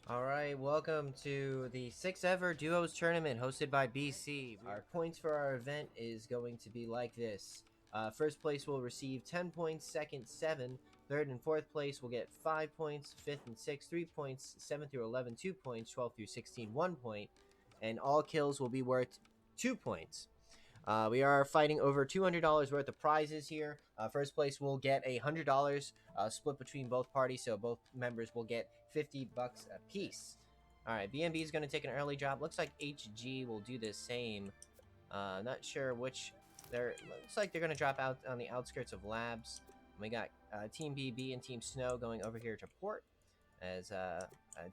Alright, welcome to the 6th ever Duos Tournament hosted by BC. Our points for our event is going to be like this. First place will receive 10 points, second 7, third and fourth place will get 5 points, fifth and sixth 3 points, 7 through 11 2 points, 12 through 16 1 point, and all kills will be worth 2 points. We are fighting over $200 worth of prizes here. First place will get $100 split between both parties, so both members will get $50 a piece. All right, BNB is going to take an early drop. Looks like HG will do the same. Not sure which. Looks like they're going to drop out on the outskirts of labs. We got Team BB and Team Snow going over here to port, as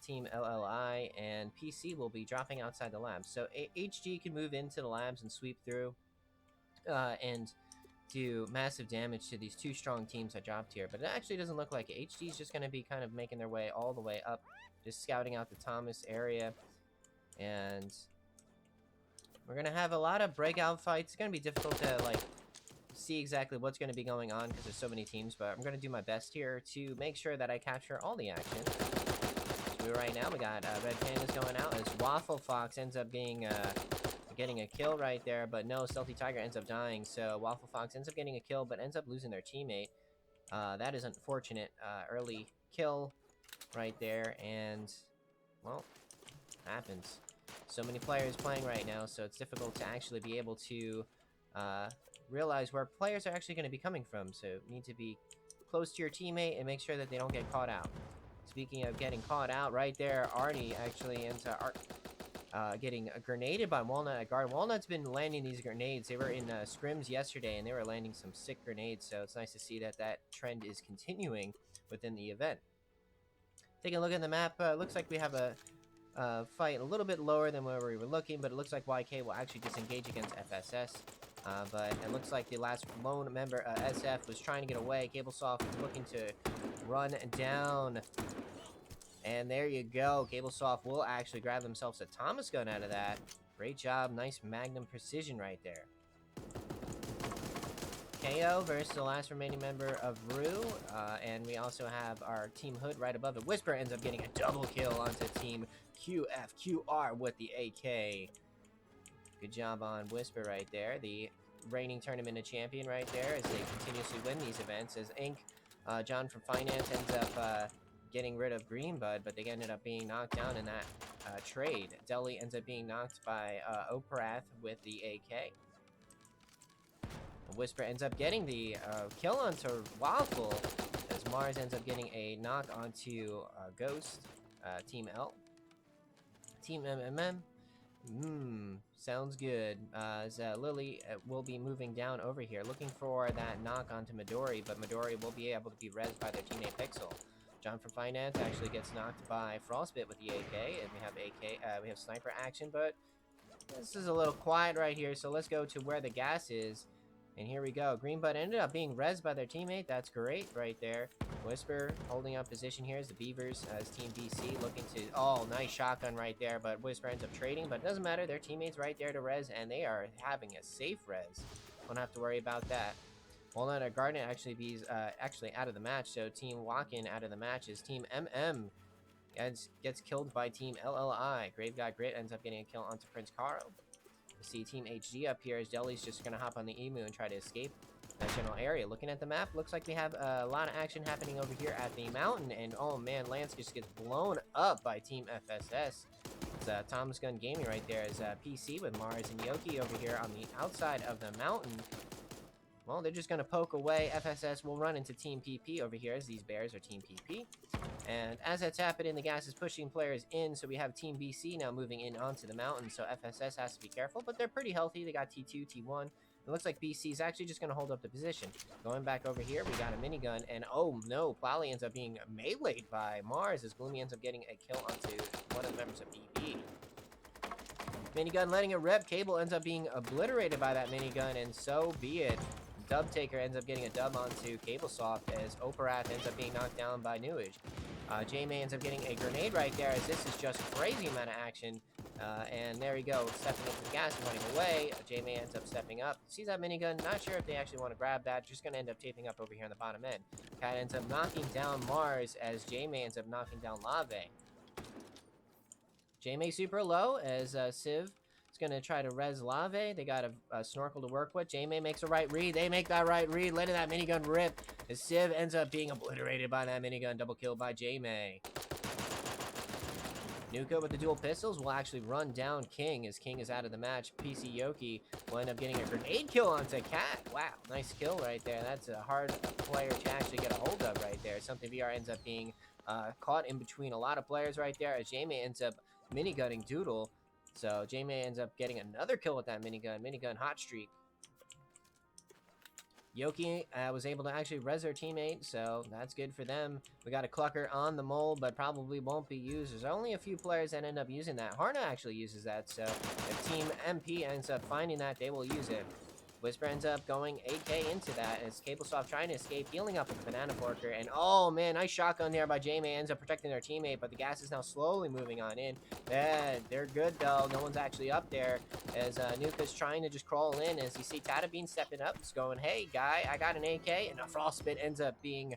Team LLI and PC will be dropping outside the labs. So HG can move into the labs and sweep through and do massive damage to these two strong teams that dropped here. But it actually doesn't look like it. HG is just going to be kind of making their way all the way up, just scouting out the Thomas area. And we're going to have a lot of breakout fights. It's going to be difficult to, see exactly what's going to be going on because there's so many teams. But I'm going to do my best here to make sure that I capture all the action. So right now, we got Red Pandas going out as Waffle Fox ends up being... getting a kill right there, but no, Stealthy Tiger ends up dying, so Waffle Fox ends up getting a kill, but ends up losing their teammate. That is unfortunate. Early kill right there, and, well, happens. So many players playing right now, so it's difficult to actually be able to realize where players are actually going to be coming from, so you need to be close to your teammate and make sure that they don't get caught out. Speaking of getting caught out, right there, Arnie actually ends up... getting grenaded by Walnut at guard. Walnut's been landing these grenades. They were in scrims yesterday, and they were landing some sick grenades, so it's nice to see that that trend is continuing within the event. Taking a look at the map, looks like we have a fight a little bit lower than where we were looking, but it looks like YK will actually disengage against FSS. But it looks like the last lone member, SF, was trying to get away. Cablesoft looking to run down. And there you go. Cablesoft will actually grab themselves a Thomas gun out of that. Great job. Nice Magnum precision right there. KO versus the last remaining member of Rue. And we also have our Team Hood right above it. Whisper ends up getting a double kill onto Team QFQR with the AK. Good job on Whisper right there. The reigning tournament champion right there as they continuously win these events. As Inc. John from Finance ends up... getting rid of Greenbud, but they ended up being knocked down in that trade. Deli ends up being knocked by Operath with the AK. Whisper ends up getting the kill onto Waffle, as Mars ends up getting a knock onto Ghost, Team L. Team MMM. Sounds good. As Lily will be moving down over here, looking for that knock onto Midori, but Midori will be able to be rezzed by their teammate Pixel. John from Finance actually gets knocked by Frostbit with the AK, and we have sniper action, but this is a little quiet right here, so let's go to where the gas is, and here we go. Greenbud ended up being rezzed by their teammate. That's great right there. Whisper holding up position here as the Beavers, as Team BC looking to... Oh, nice shotgun right there, but Whisper ends up trading, but it doesn't matter. Their teammate's right there to res, and they are having a safe res. Don't have to worry about that. Walnut or Garnet actually actually out of the match, so Team Walk-In out of the match is Team MM gets killed by Team LLI. Grave God Grit ends up getting a kill onto Prince Caro. You see Team HG up here as Deli's just going to hop on the Emu and try to escape that general area. Looking at the map, looks like we have a lot of action happening over here at the mountain, and oh man, Lance just gets blown up by Team FSS. It's Thomas Gun Gaming right there as PC with Mars and Yoki over here on the outside of the mountain. Well, they're just going to poke away. FSS will run into Team PP over here as these bears are Team PP. And as that's happening, the gas is pushing players in, so we have Team BC now moving in onto the mountain, so FSS has to be careful, but they're pretty healthy. They got T2, T1. It looks like BC is actually just going to hold up the position. Going back over here, we got a minigun, and oh no, Plowly ends up being meleeed by Mars as Gloomy ends up getting a kill onto one of the members of BB. Minigun letting it rip. Cable ends up being obliterated by that minigun, and so be it. Dub Taker ends up getting a dub onto Cablesoft as Operath ends up being knocked down by Newage. J-May ends up getting a grenade right there as this is just crazy amount of action. And there we go, stepping into the gas and running away. J-May ends up stepping up, sees that minigun, not sure if they actually want to grab that, just going to end up taping up over here on the bottom end. Cat ends up knocking down Mars as J-May ends up knocking down Lave. J-May super low as Civ is going to try to res Lave. They got a snorkel to work with. J-May makes a right read. They make that right read, letting that minigun rip as Civ ends up being obliterated by that minigun. Double kill by J-May. Nuka with the dual pistols will actually run down King as King is out of the match. PC Yoki will end up getting a grenade kill onto Cat. Wow, nice kill right there. That's a hard player to actually get a hold of right there. Something VR ends up being caught in between a lot of players right there as J-May ends up minigunning Doodle. So J-May ends up getting another kill with that minigun hot streak. Yoki was able to actually res their teammate, so that's good for them. We got a clucker on the mole, but probably won't be used. There's only a few players that end up using that. Harna actually uses that, so if Team MP ends up finding that, they will use it. Whisper ends up going AK into that as Cablesoft trying to escape, healing up with the Banana Porker. And oh man, nice shotgun there by J-May, ends up protecting their teammate, but the gas is now slowly moving on in. Yeah, they're good though. No one's actually up there as Nuka's trying to just crawl in as you see Tatabean stepping up. It's going, hey guy, I got an AK. And a Frostbit ends up being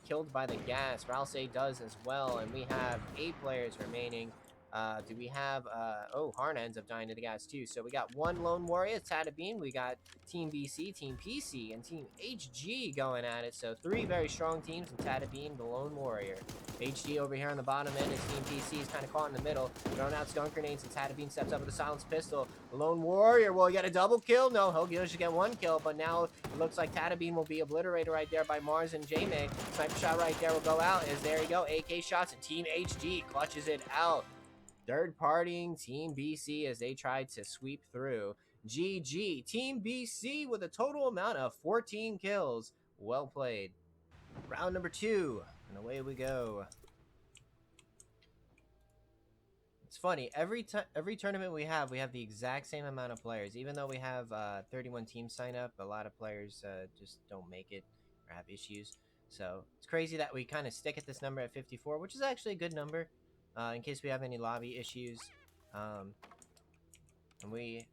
killed by the gas. Ralsei does as well. And we have 8 players remaining. Do we have, oh, Harna ends up dying to the gas too. So we got one Lone Warrior, Tatabean. We got Team BC, Team PC, and Team HG going at it. So 3 very strong teams, and Tatabean, the Lone Warrior. HG over here on the bottom end as Team PC is kind of caught in the middle. Throwing out skunk grenades, and Tatabean steps up with a silenced pistol. The Lone Warrior will get a double kill. No, he'll just get 1 kill, but now it looks like Tatabean will be obliterated right there by Mars and J-May. Sniper shot right there will go out as there you go. AK shots, and Team HG clutches it out. Third partying Team BC as they tried to sweep through. GG, Team BC with a total amount of 14 kills. Well played. Round number 2, and away we go. It's funny, every tournament we have the exact same amount of players. Even though we have 31 teams sign up, a lot of players just don't make it or have issues. So it's crazy that we kind of stick at this number at 54, which is actually a good number. In case we have any lobby issues. And we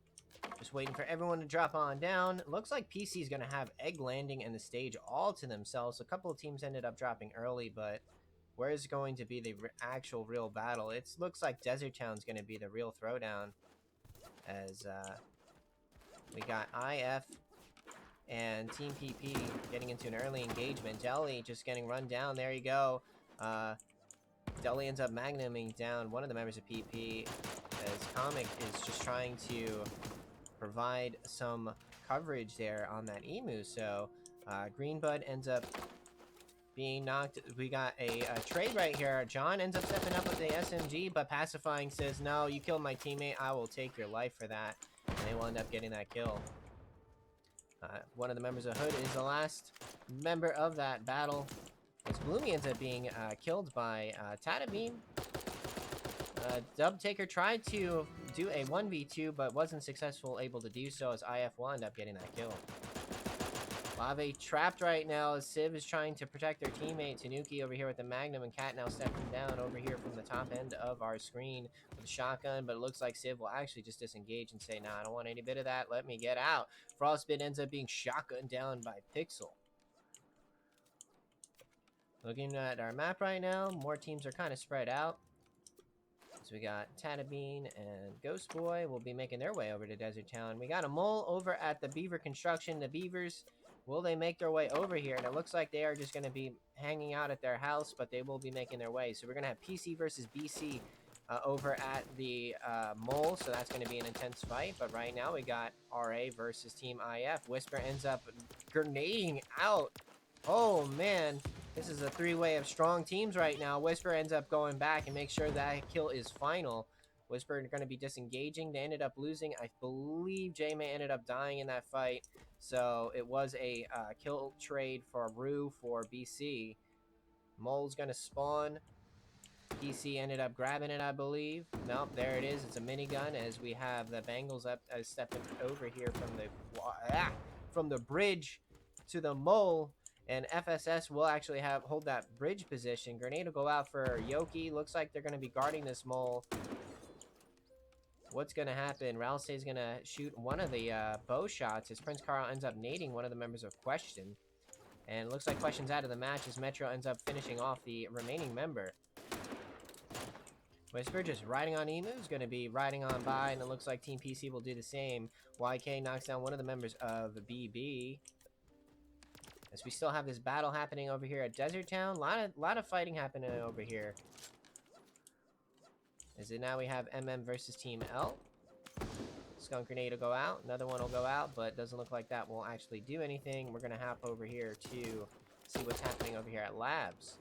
just waiting for everyone to drop on down. It looks like PC is going to have Egg Landing and the stage all to themselves. A couple of teams ended up dropping early, but where is going to be the actual real battle? It looks like Desert Town's going to be the real throwdown. As we got IF and Team PP getting into an early engagement. Jelly just getting run down. There you go. Deli ends up magnuming down one of the members of PP as Comic is just trying to provide some coverage there on that Emu. So Greenbud ends up being knocked. We got a trade right here. John ends up stepping up with the SMG, but Pacifying says, no, you killed my teammate. I will take your life for that. And they will end up getting that kill. One of the members of Hood is the last member of that battle. As Gloomy ends up being killed by Tatabean. Dubtaker tried to do a 1v2, but wasn't successful able to do so as IF will end up getting that kill. Lave trapped right now as Civ is trying to protect their teammate. Tanuki over here with the Magnum, and Cat now stepping down over here from the top end of our screen with a shotgun, but it looks like Civ will actually just disengage and say, nah, I don't want any bit of that. Let me get out. Frostbit ends up being shotgunned down by Pixel. Looking at our map right now, more teams are kind of spread out. So we got Tatabean and Ghost Boy will be making their way over to Desert Town. We got a mole over at the Beaver Construction. The Beavers, will they make their way over here? And it looks like they are just going to be hanging out at their house, but they will be making their way. So we're going to have PC versus BC over at the mole, so that's going to be an intense fight. But right now we got RA versus Team IF. Whisper ends up grenading out. Oh man, this is a 3-way of strong teams right now. Whisper ends up going back and makes sure that kill is final. Whisper are going to be disengaging. They ended up losing. I believe J-May ended up dying in that fight. So it was a kill trade for Rue for BC. Mole's going to spawn. PC ended up grabbing it, I believe. Nope, there it is. It's a minigun as we have the Bengals up stepping over here from the bridge to the mole. And FSS will actually hold that bridge position. Grenade will go out for Yoki. Looks like they're going to be guarding this mole. What's going to happen? Ralsei is going to shoot one of the bow shots as Prince Carl ends up nading one of the members of Question. And it looks like Question's out of the match as Metro ends up finishing off the remaining member. Whisper just riding on Emu is going to be riding on by, and it looks like Team PC will do the same. YK knocks down one of the members of BB. As we still have this battle happening over here at Desert Town. Lot of fighting happening over here. As now we have MM versus Team L. Skunk Grenade will go out. Another one will go out, but doesn't look like that will actually do anything. We're going to hop over here to see what's happening over here at Labs.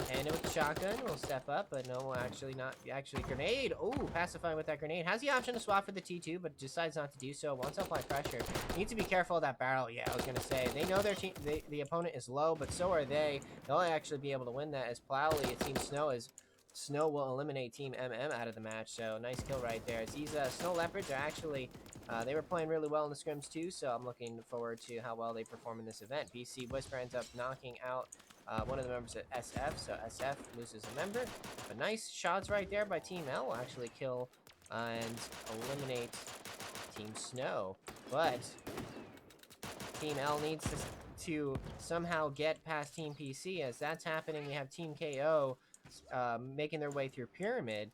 And with the shotgun, we'll step up, but no, actually not. Actually, grenade. Oh, pacifying with that grenade. Has the option to swap for the T2, but decides not to do so. Wants to apply pressure. Needs to be careful of that barrel. Yeah, I was gonna say they know their team. The opponent is low, but so are they. They'll actually be able to win that. As Plowley, it seems Snow will eliminate Team MM out of the match. So nice kill right there. As these Snow Leopards are actually. They were playing really well in the scrims too, so I'm looking forward to how well they perform in this event. BC Whisper ends up knocking out one of the members at SF, so SF loses a member. But nice shots right there by Team L will actually kill and eliminate Team Snow. But Team L needs to somehow get past Team PC. As that's happening, we have Team KO making their way through Pyramid.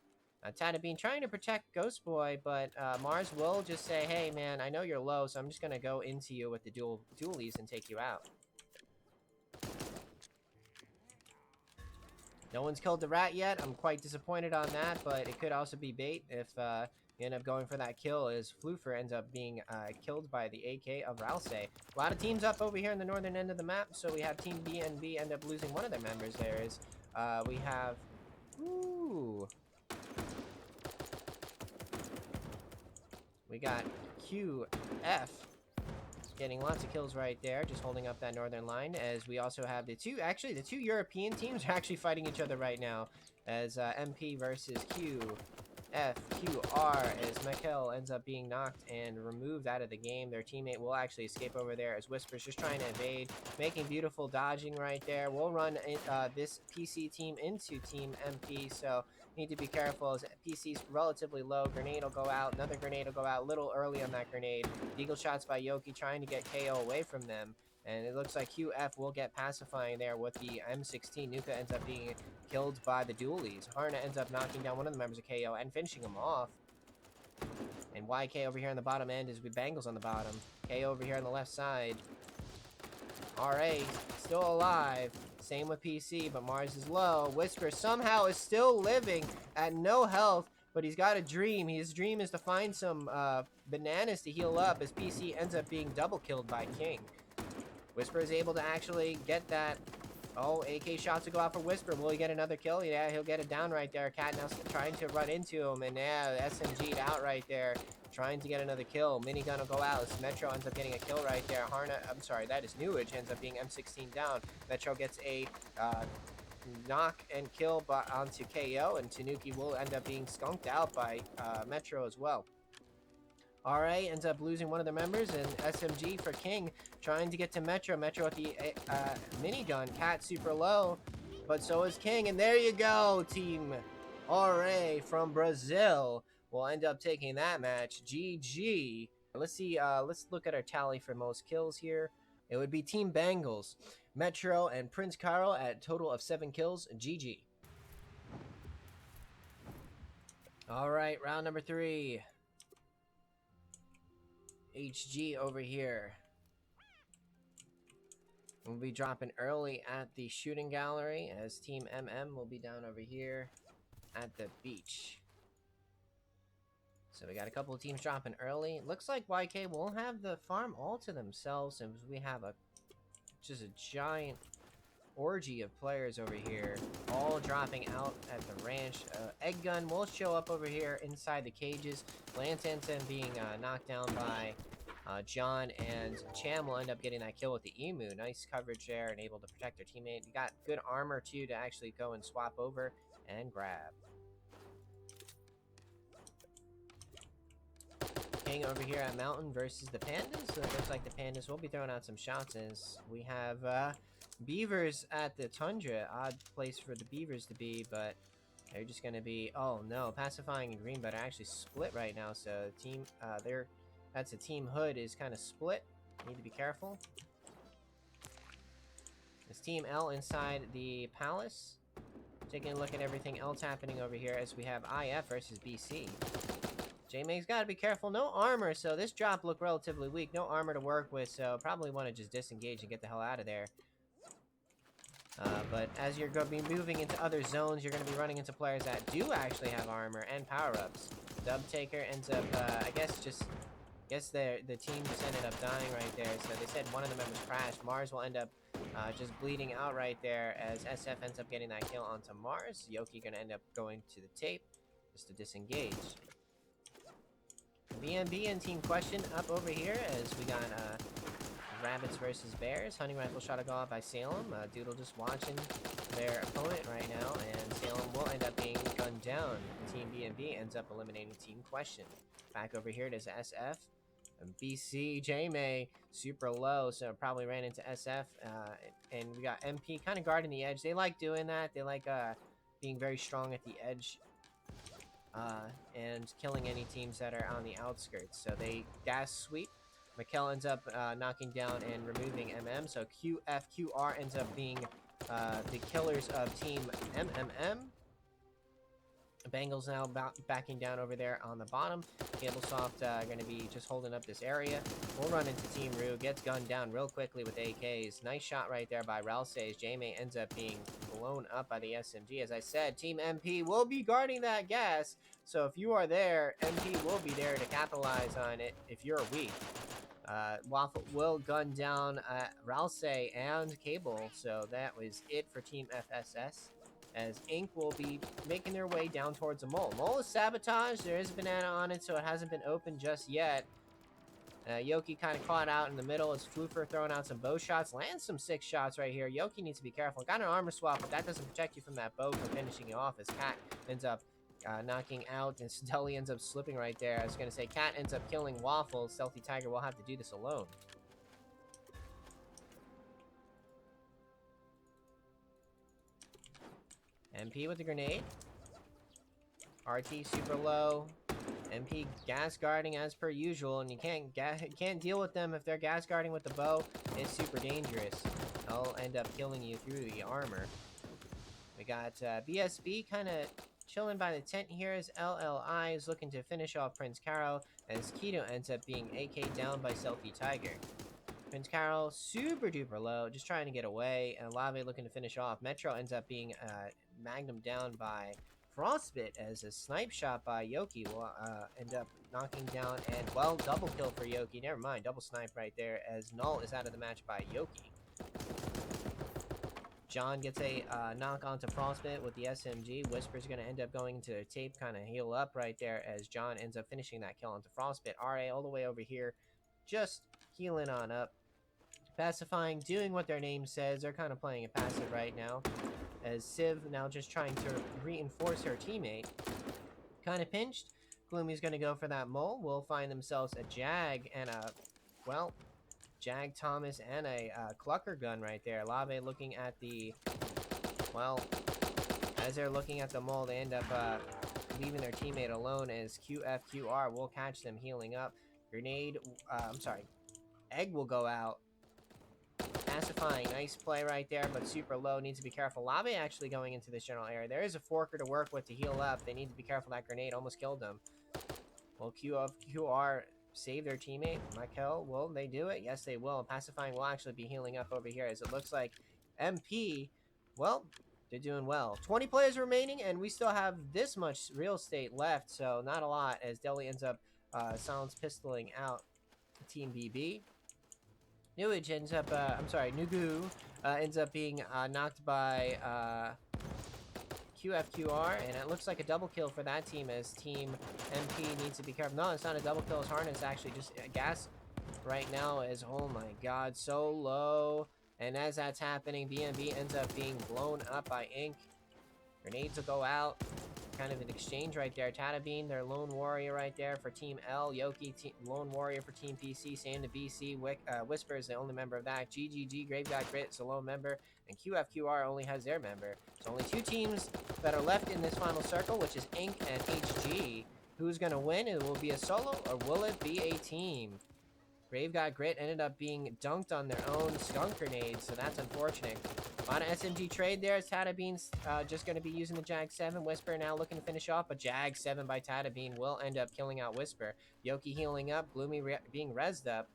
Tadabine trying to protect Ghost Boy, but Mars will just say, hey man, I know you're low, so I'm just going to go into you with the dualies and take you out. No one's killed the rat yet. I'm quite disappointed on that, but it could also be bait if you end up going for that kill, as Floofer ends up being killed by the AK of Ralse. A lot of teams up over here in the northern end of the map, so we have Team BNB end up losing one of their members. There is, we have, ooh, we got QF getting lots of kills right there, just holding up that northern line. As we also have the two European teams are actually fighting each other right now, as MP versus QR, as Michael ends up being knocked and removed out of the game. Their teammate will actually escape over there, as Whisper's just trying to evade, making beautiful dodging right there. We'll run this PC team into Team MP, so need to be careful as PC's relatively low. Grenade will go out, another grenade will go out a little early on that grenade. Eagle shots by Yoki trying to get KO away from them. And it looks like QF will get pacifying there with the M16. Nuka ends up being killed by the dualies. Harna ends up knocking down one of the members of KO and finishing him off. And YK over here on the bottom end is with Bangles on the bottom. KO over here on the left side. RA still alive. Same with PC, but Mars is low. Whisper somehow is still living at no health, but he's got a dream. His dream is to find some bananas to heal up, as PC ends up being double killed by King. Whisper is able to actually get that. Oh, AK shots to go out for Whisper. Will he get another kill? Yeah, he'll get it down right there. Cat now trying to run into him, and yeah, SMG'd out right there, trying to get another kill. Minigun will go out. Metro ends up getting a kill right there. I'm sorry, that is Newage, ends up being M16 down. Metro gets a knock and kill onto KO, and Tanuki will end up being skunked out by Metro as well. RA ends up losing one of their members, and SMG for King trying to get to Metro. Metro with the minigun. Cat super low, but so is King. And there you go, Team RA from Brazil will end up taking that match. GG. Let's see. Let's look at our tally for most kills here. It would be Team Bangles, Metro, and Prince Carl at a total of 7 kills. GG. All right, round number 3. HG over here. We'll be dropping early at the shooting gallery, as Team MM will be down over here at the beach. So we got a couple of teams dropping early. Looks like YK will have the farm all to themselves, and we have just a giant orgy of players over here, all dropping out at the ranch. Egg Gun will show up over here inside the cages. Lance Anton being knocked down by John, and Cham will end up getting that kill with the Emu. Nice coverage there and able to protect their teammate. You got good armor too to actually go and swap over and grab. King over here at Mountain versus the Pandas. So it looks like the Pandas will be throwing out some shots, as we have Beavers at the Tundra. Odd place for the Beavers to be, but they're just going to be, oh no, Pacifying and Green Bud are actually split right now. So team, that's a Team Hood is kind of split. Need to be careful. It's Team L inside the Palace. Taking a look at everything else happening over here as we have IF versus BC. J-May's got to be careful. No armor, so this drop looked relatively weak. No armor to work with, so probably want to just disengage and get the hell out of there. But as you're going to be moving into other zones, you're going to be running into players that do actually have armor and power-ups. Dub Taker ends up, I guess the team just ended up dying right there. So they said one of the members crashed. Mars will end up just bleeding out right there as SF ends up getting that kill onto Mars. Yoki going to end up going to the tape just to disengage. BNB and Team Question up over here as we got Rabbits versus Bears. Hunting Rifle shot a goal out by Salem. Doodle just watching their opponent right now, and Salem will end up being gunned down. Team BNB ends up eliminating Team Question. Back over here, it is SF. And BC, J-May, super low, so probably ran into SF. And we got MP kind of guarding the edge. They like doing that. They like being very strong at the edge. And killing any teams that are on the outskirts. So they gas sweep. Mikkel ends up knocking down and removing MM. So QFQR ends up being the killers of Team MMM. Bengals now backing down over there on the bottom. Cablesoft going to be just holding up this area. We'll run into Team Rue. Gets gunned down real quickly with AKs. Nice shot right there by Ralsays. J-May ends up being blown up by the SMG. As I said, Team MP will be guarding that gas. So if you are there, MP will be there to capitalize on it if you're weak. Waffle will gun down Ralsay and Cable. So that was it for Team FSS. As Ink will be making their way down towards a mole. Mole is sabotaged. There is a banana on it, so it hasn't been opened just yet. Yoki kind of caught out in the middle as Floofer throwing out some bow shots. Lands some 6 shots right here. Yoki needs to be careful. Got an armor swap, but that doesn't protect you from that bow from finishing you off as Cat ends up knocking out, and Stelly ends up slipping right there. I was going to say Cat ends up killing Waffle. Stealthy Tiger will have to do this alone. MP with the grenade. RT super low. MP gas guarding as per usual, and you can't deal with them if they're gas guarding with the bow. It's super dangerous. They'll end up killing you through the armor. We got BSB kind of chilling by the tent here as LLI is looking to finish off Prince Caro, as Keto ends up being AK down by Stealthy Tiger. Prince Carol, super duper low, just trying to get away, and Lave looking to finish off. Metro ends up being Magnum down by Frostbit as a snipe shot by Yoki will end up knocking down, and well, double kill for Yoki. Never mind, double snipe right there as Null is out of the match by Yoki. John gets a knock onto Frostbit with the SMG. Whisper's going to end up going to tape, kind of heal up right there as John ends up finishing that kill onto Frostbit. RA all the way over here, just healing on up. Pacifying, doing what their name says. They're kind of playing it passive right now. As Civ now just trying to reinforce her teammate. Kind of pinched. Gloomy's going to go for that mole. Will find themselves a Jag and a, well, Jag Thomas and a Clucker gun right there. Lave looking at the, well, as they're looking at the mole, they end up leaving their teammate alone as QFQR will catch them healing up. Grenade, Egg will go out. Pacifying, nice play right there, but super low, needs to be careful. Lave actually going into this general area. There is a Forker to work with to heal up. They need to be careful. That grenade almost killed them. Will QR save their teammate? Michael, will they do it? Yes, they will. Pacifying will actually be healing up over here as it looks like MP, well, they're doing well. 20 players remaining, and we still have this much real estate left, so not a lot as Deli ends up silence pistoling out Team BB. Nugu ends up being knocked by QFQR, and it looks like a double kill for that team as Team MP needs to be careful. No, it's not a double kill. His harness actually just gas right now is, oh my god, so low. And as that's happening, BNB ends up being blown up by Ink. Grenades will go out. Kind of an exchange right there. Tatabean, their lone warrior right there for Team L. Yoki, lone warrior for Team PC. Sam to BC. Whisper is the only member of that. GGG, Grave Guy Grit is a lone member. And QFQR only has their member. So only 2 teams that are left in this final circle, which is Ink and HG. Who's going to win? It will be a solo, or will it be a team? Brave Got Grit ended up being dunked on their own skunk grenades, so that's unfortunate. A lot of SMG trade there. Tatabean's just going to be using the Jag 7. Whisper now looking to finish off, but Jag 7 by Tatabean will end up killing out Whisper. Yoki healing up, Gloomy being rezzed up,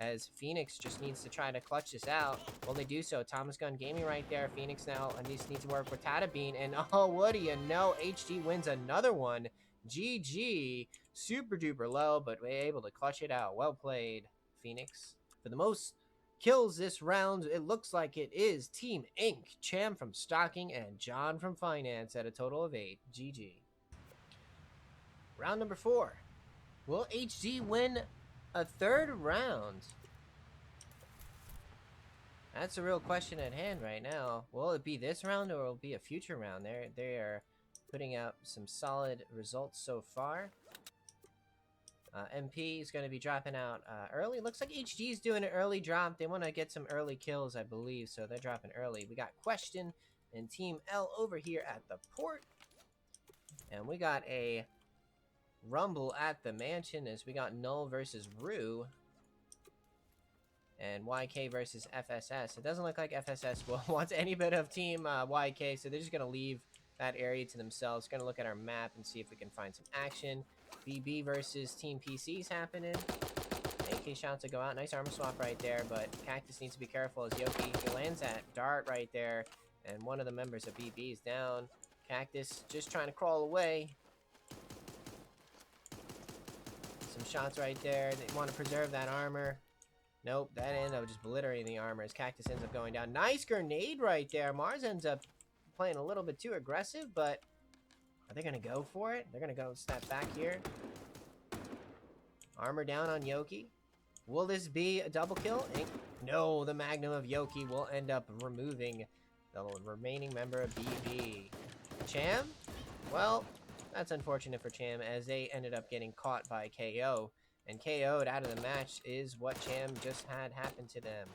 as Phoenix just needs to try to clutch this out. Will they do so? Thomas Gun Gaming right there. Phoenix now needs to work with Tatabean, and oh, what do you know? HD wins another one. GG. Super duper low, but we're able to clutch it out. Well played, Phoenix. For the most kills this round, it looks like it is Team Inc. Cham from Stocking and John from Finance at a total of 8. GG. Round number 4. Will HD win a third round? That's a real question at hand right now. Will it be this round or will it be a future round? They are putting out some solid results so far. MP is going to be dropping out early. Looks like HD is doing an early drop. They want to get some early kills, I believe, so they're dropping early. We got Question and Team L over here at the port. And we got a rumble at the mansion as we got Null versus Rue. And YK versus FSS. It doesn't look like FSS wants any bit of Team YK, so they're just going to leave that area to themselves. Going to look at our map and see if we can find some action. BB versus Team PC's happening. AK shots to go out. Nice armor swap right there, but Cactus needs to be careful as Yoki lands that dart right there, and one of the members of BB is down. Cactus just trying to crawl away. Some shots right there. They want to preserve that armor. Nope, that ended up just obliterating the armor as Cactus ends up going down. Nice grenade right there. Mars ends up playing a little bit too aggressive, but are they going to go for it? They're going to go step back here. Armor down on Yoki. Will this be a double kill? No, the Magnum of Yoki will end up removing the remaining member of BB. Cham? Well, that's unfortunate for Cham as they ended up getting caught by KO. And KO'd out of the match is what Cham just had happen to them.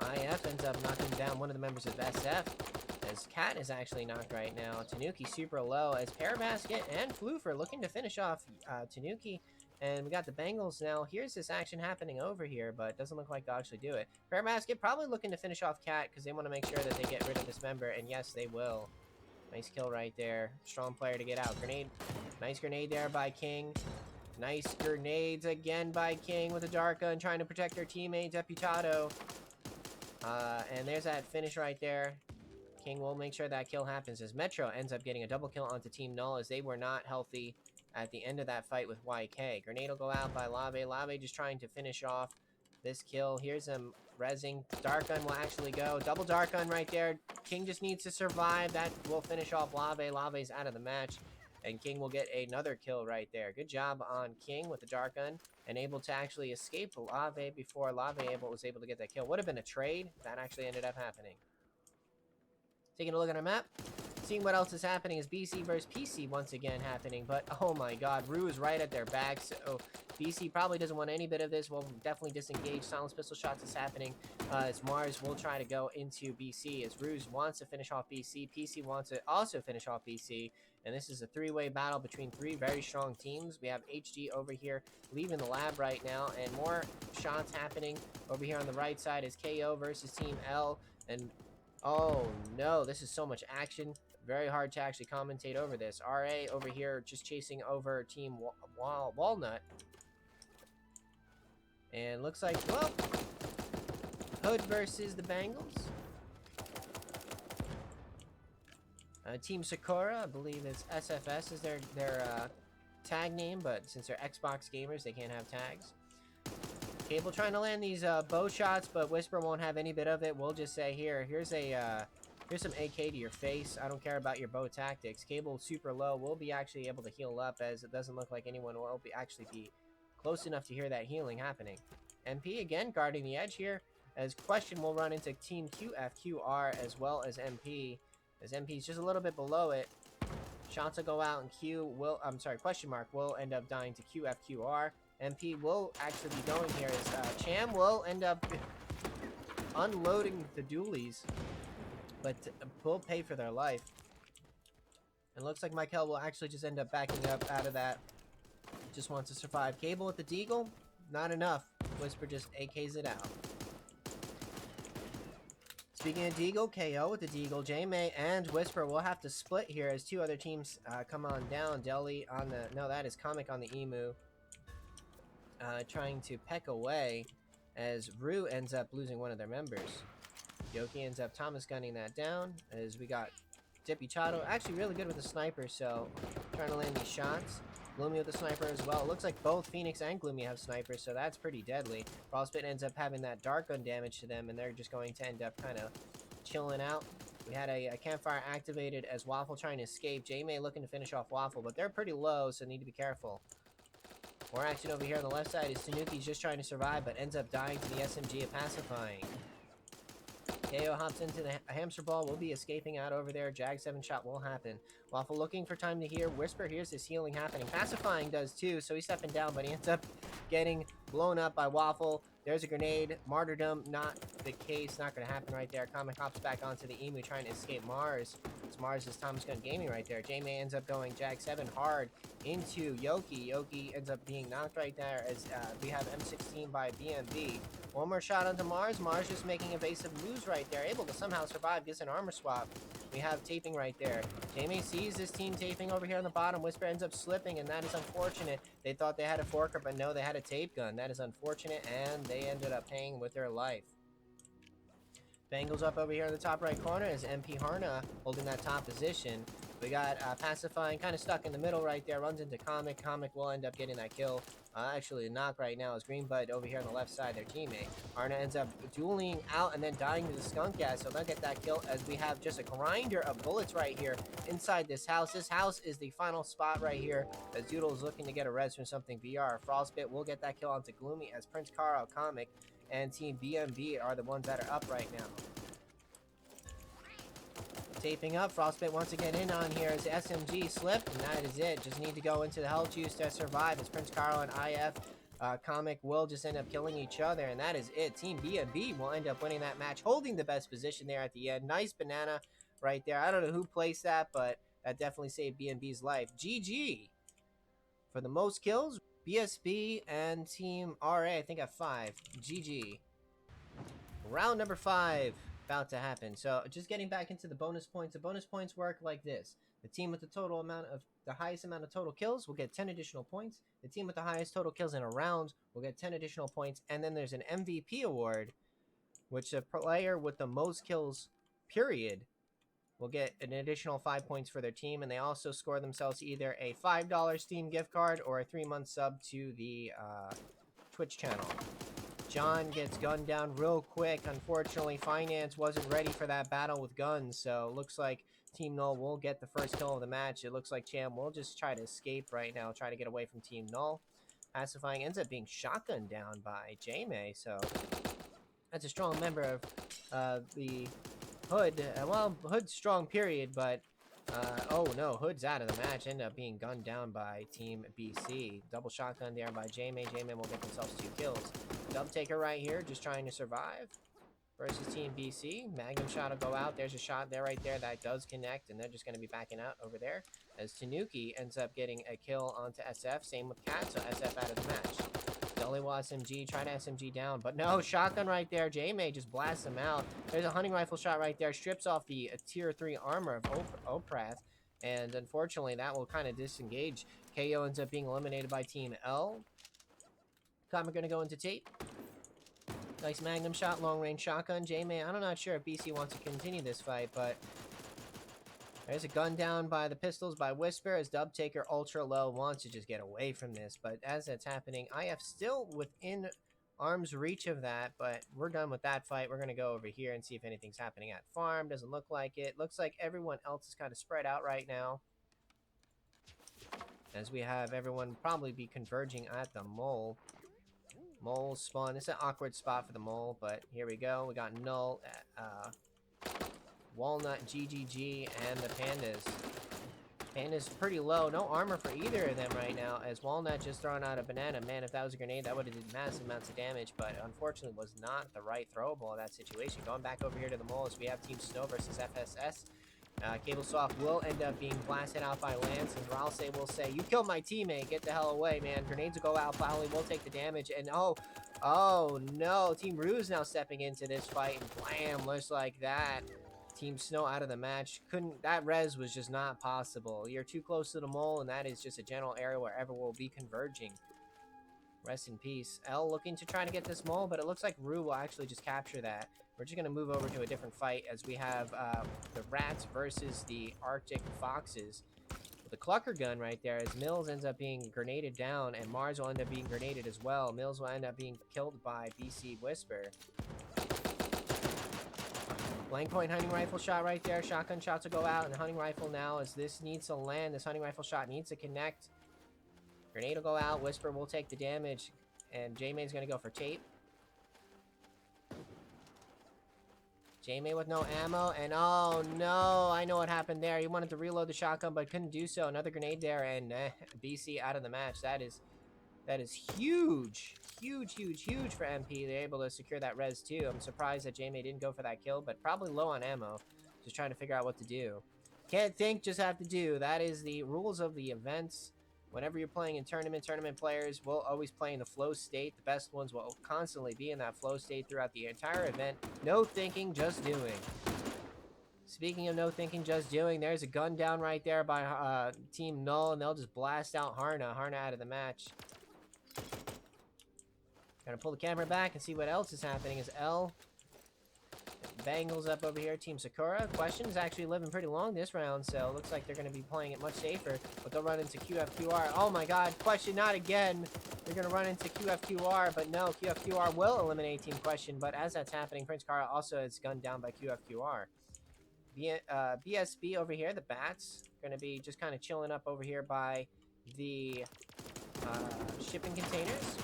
IF ends up knocking down one of the members of SF, as Cat is actually knocked right now. Tanuki super low as Parabasket and Floofer looking to finish off Tanuki. And we got the Bengals now. Here's this action happening over here, but it doesn't look like they'll actually do it. Parabasket probably looking to finish off Cat because they want to make sure that they get rid of this member, and yes, they will. Nice kill right there. Strong player to get out. Grenade. Nice grenade there by King. Nice grenades again by King with a dark gun trying to protect their teammate, Deputado. And there's that finish right there. King will make sure that kill happens as Metro ends up getting a double kill onto Team Null as they were not healthy at the end of that fight with YK. Grenade will go out by Lave. Lave just trying to finish off this kill. Here's him rezzing. Dark gun will actually go. Double dark gun right there. King just needs to survive. That will finish off Lave. Lave's out of the match. And King will get another kill right there. Good job on King with the dark gun and able to actually escape Lave before Lave was able to get that kill. Would have been a trade. That actually ended up happening. Taking a look at our map. Seeing what else is happening is BC versus PC once again happening. But oh my god, Rue is right at their back. So BC probably doesn't want any bit of this. Will definitely disengage. Silence pistol shots is happening. As Mars will try to go into BC. As Ruse wants to finish off BC. PC wants to also finish off BC. And this is a three-way battle between three very strong teams. We have HD over here leaving the lab right now. And more shots happening over here on the right side is KO versus Team L. And oh no, this is so much action. Very hard to actually commentate over this. RA over here just chasing over Team Walnut. And looks like, well, Hood versus the Bengals. Team Sakura, I believe it's SFS is their tag name, but since they're Xbox gamers, they can't have tags. Cable trying to land these bow shots, but Whisper won't have any bit of it. We'll just say here's some AK to your face. I don't care about your bow tactics. Cable super low. We'll be actually able to heal up as it doesn't look like anyone will actually be close enough to hear that healing happening. MP again guarding the edge here as Question will run into Team QFQR as well as MP. As MP's just a little bit below it. Shots will go out and Question Mark will end up dying to QFQR. MP will actually be going here as Cham will end up unloading the dualies, but will pay for their life. It looks like Michael will actually just end up backing up out of that Just wants to survive. Cable with the Deagle, not enough. Whisper just AKs it out. Speaking of Deagle, KO with the Deagle. J-May and Whisper will have to split here as two other teams come on down. Deli on the... No, that is Comic on the Emu. Trying to peck away as Rue ends up losing one of their members. Yoki ends up Thomas gunning that down as we got Dippy Chato. Actually really good with the sniper, so trying to land these shots. Gloomy with the sniper as well. It looks like both Phoenix and Gloomy have snipers, so that's pretty deadly. Frostbite ends up having that dark gun damage to them, and they're just going to end up kind of chilling out. We had a campfire activated as Waffle trying to escape. J-May looking to finish off Waffle, but they're pretty low, so need to be careful. More action over here on the left side is Tanuki's just trying to survive, but ends up dying to the SMG of Pacifying. KO hops into the hamster ball, will be escaping out over there. Jag 7 shot will happen. Waffle looking for time to hear. Whisper hears his healing happening. Pacifying does too, so he's stepping down, but he ends up getting blown up by Waffle. There's a grenade. Martyrdom, not the case. Not going to happen right there. Comic hops back onto the Emu trying to escape Mars. It's Mars is Thomas Gun Gaming right there. J-May ends up going Jag 7 hard into Yoki. Yoki ends up being knocked right there as we have M16 by BMB. One more shot onto Mars. Mars just making evasive moves right there. Able to somehow survive. Gets an armor swap. We have taping right there. J-May sees this team taping over here on the bottom. Whisper ends up slipping, and that is unfortunate. They thought they had a forker, but no, they had a tape gun. That is unfortunate, and they ended up paying with their life. Bengals up over here in the top right corner is MP Harna holding that top position. We got Pacifying kind of stuck in the middle right there. Runs into Comic. Comic will end up getting that kill. Actually, the knock right now is Green Bud over here on the left side, their teammate. Harna ends up dueling out and then dying to the skunk gas, so they'll get that kill as we have just a grinder of bullets right here inside this house. This house is the final spot right here as Doodle is looking to get a res from something VR. Frostbit will get that kill onto Gloomy as Prince Carl, Comic, and Team BMB are the ones that are up right now. Taping up, Frostbite wants to get in on here as SMG slipped, and that is it. Just need to go into the health juice to survive as Prince Carl and IF Comic will just end up killing each other, and that is it. Team BMB will end up winning that match, holding the best position there at the end. Nice banana right there. I don't know who placed that, but that definitely saved BMB's life. GG for the most kills. BSB and Team RA, I think, have 5. GG. Round number 5. About to happen. So just getting back into the bonus points. The bonus points work like this. The team with the highest amount of total kills will get 10 additional points. The team with the highest total kills in a round will get 10 additional points. And then there's an MVP award, which the player with the most kills, period, will get an additional 5 points for their team. And they also score themselves either a $5 Steam gift card or a 3-month sub to the Twitch channel. John gets gunned down real quick. Unfortunately, Finance wasn't ready for that battle with guns, so looks like Team Null will get the first kill of the match. It looks like Cham will just try to escape right now, try to get away from Team Null. Pacifying ends up being shotgunned down by J-May, so that's a strong member of the Hood. Well, Hood's strong, period, but oh no, Hood's out of the match. Ended up being gunned down by Team BC. Double shotgun there by J-May. J-May will get themselves 2 kills. Dub Taker right here, just trying to survive versus Team BC. Magnum shot will go out. There's a shot there right there that does connect, and they're just going to be backing out over there as Tanuki ends up getting a kill onto SF. Same with Cat, so SF out of the match. Deli will SMG, trying to SMG down, but no, shotgun right there. J-May just blasts him out. There's a hunting rifle shot right there. Strips off the tier 3 armor of Oprath, and unfortunately that will kind of disengage. KO ends up being eliminated by Team L. Comic gonna go into tape. Nice Magnum shot, long range shotgun. J-May, I'm not sure if BC wants to continue this fight, but there's a gun down by the pistols by Whisper as Dub Taker ultra low wants to just get away from this. But as that's happening, IF still within arm's reach of that, but we're done with that fight. We're gonna go over here and see if anything's happening at farm. Doesn't look like it. Looks like everyone else is kind of spread out right now, as we have everyone probably be converging at the mole. Mole spawn. It's an awkward spot for the mole, but here we go. We got Null, Walnut, GGG, and the Pandas. Panda's pretty low. No armor for either of them right now, as Walnut just throwing out a banana. Man, if that was a grenade, that would have did massive amounts of damage, but unfortunately was not the right throwable in that situation. Going back over here to the mole as we have Team Snow versus FSS. Cable Soft will end up being blasted out by Lance, and Royale will say, "You killed my teammate. Get the hell away, man." Grenades will go out. Plowley will take the damage, and oh no! Team Ruse now stepping into this fight, and blam, just like that. Team Snow out of the match. That res was just not possible. You're too close to the mole, and that is just a general area where everyone will be converging. Rest in peace. L looking to try to get this mole, but it looks like Rue will actually just capture that. We're just going to move over to a different fight as we have the Rats versus the Arctic Foxes. With the Clucker gun right there, as Mills ends up being grenaded down, and Mars will end up being grenaded as well. Mills will end up being killed by BC Whisper. Blank point hunting rifle shot right there. Shotgun shots will go out, and the hunting rifle now, as this needs to land, this hunting rifle shot needs to connect. Grenade will go out. Whisper will take the damage, and J-May's going to go for tape. J-May with no ammo, and oh no, I know what happened there. He wanted to reload the shotgun, but couldn't do so. Another grenade there, and BC out of the match. That is huge. Huge for MP. They're able to secure that res too. I'm surprised that J-May didn't go for that kill, but probably low on ammo. Just trying to figure out what to do. Can't think, just have to do. That is the rules of the events. Whenever you're playing in tournament players will always play in the flow state. The best ones will constantly be in that flow state throughout the entire event. No thinking, just doing. Speaking of no thinking, just doing, there's a gun down right there by Team Null, and they'll just blast out Harna. Harna out of the match. Gonna pull the camera back and see what else is happening as L Bangles up over here. Team Sakura. Question is actually living pretty long this round, so it looks like they're going to be playing it much safer, but they'll run into QFQR. Oh my god, Question, not again. They're going to run into QFQR, but no, QFQR will eliminate Team Question, but as that's happening, Prince Kara also is gunned down by QFQR. BSB over here, the Bats, going to be just kind of chilling up over here by the shipping containers,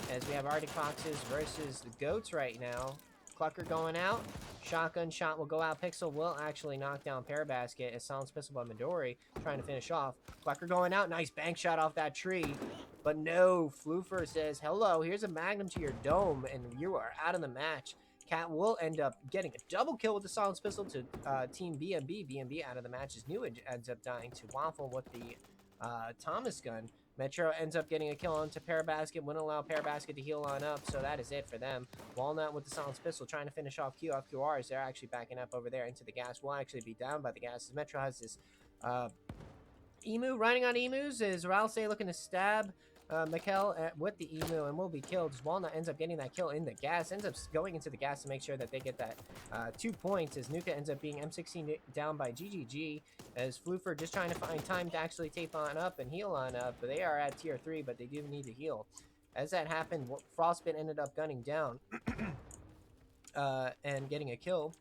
as we have Arctic Foxes versus the Goats right now. Clucker going out. Shotgun shot will go out. Pixel will actually knock down Parabasket as Silence Pistol by Midori trying to finish off. Clucker going out. Nice bank shot off that tree. But no, Floofer says, hello, here's a Magnum to your dome, and you are out of the match. Cat will end up getting a double kill with the Silence Pistol to Team BMB. BMB out of the match as New ends up dying to Waffle with the Thomas gun. Metro ends up getting a kill onto Parabasket, wouldn't allow Parabasket to heal on up, so that is it for them. Walnut with the Silence Pistol trying to finish off QFQRs. They're actually backing up over there into the gas. Will actually be down by the gas as Metro has this Emu riding on emus. Is Ralsei looking to stab Mikkel with the emu and will be killed. Walnut ends up getting that kill in the gas, ends up going into the gas to make sure that they get that 2 points as Nuka ends up being M16 down by GGG as Floofer just trying to find time to actually tape on up and heal on up, but they are at tier 3, but they do need to heal. As that happened, Frostbit ended up gunning down and getting a kill,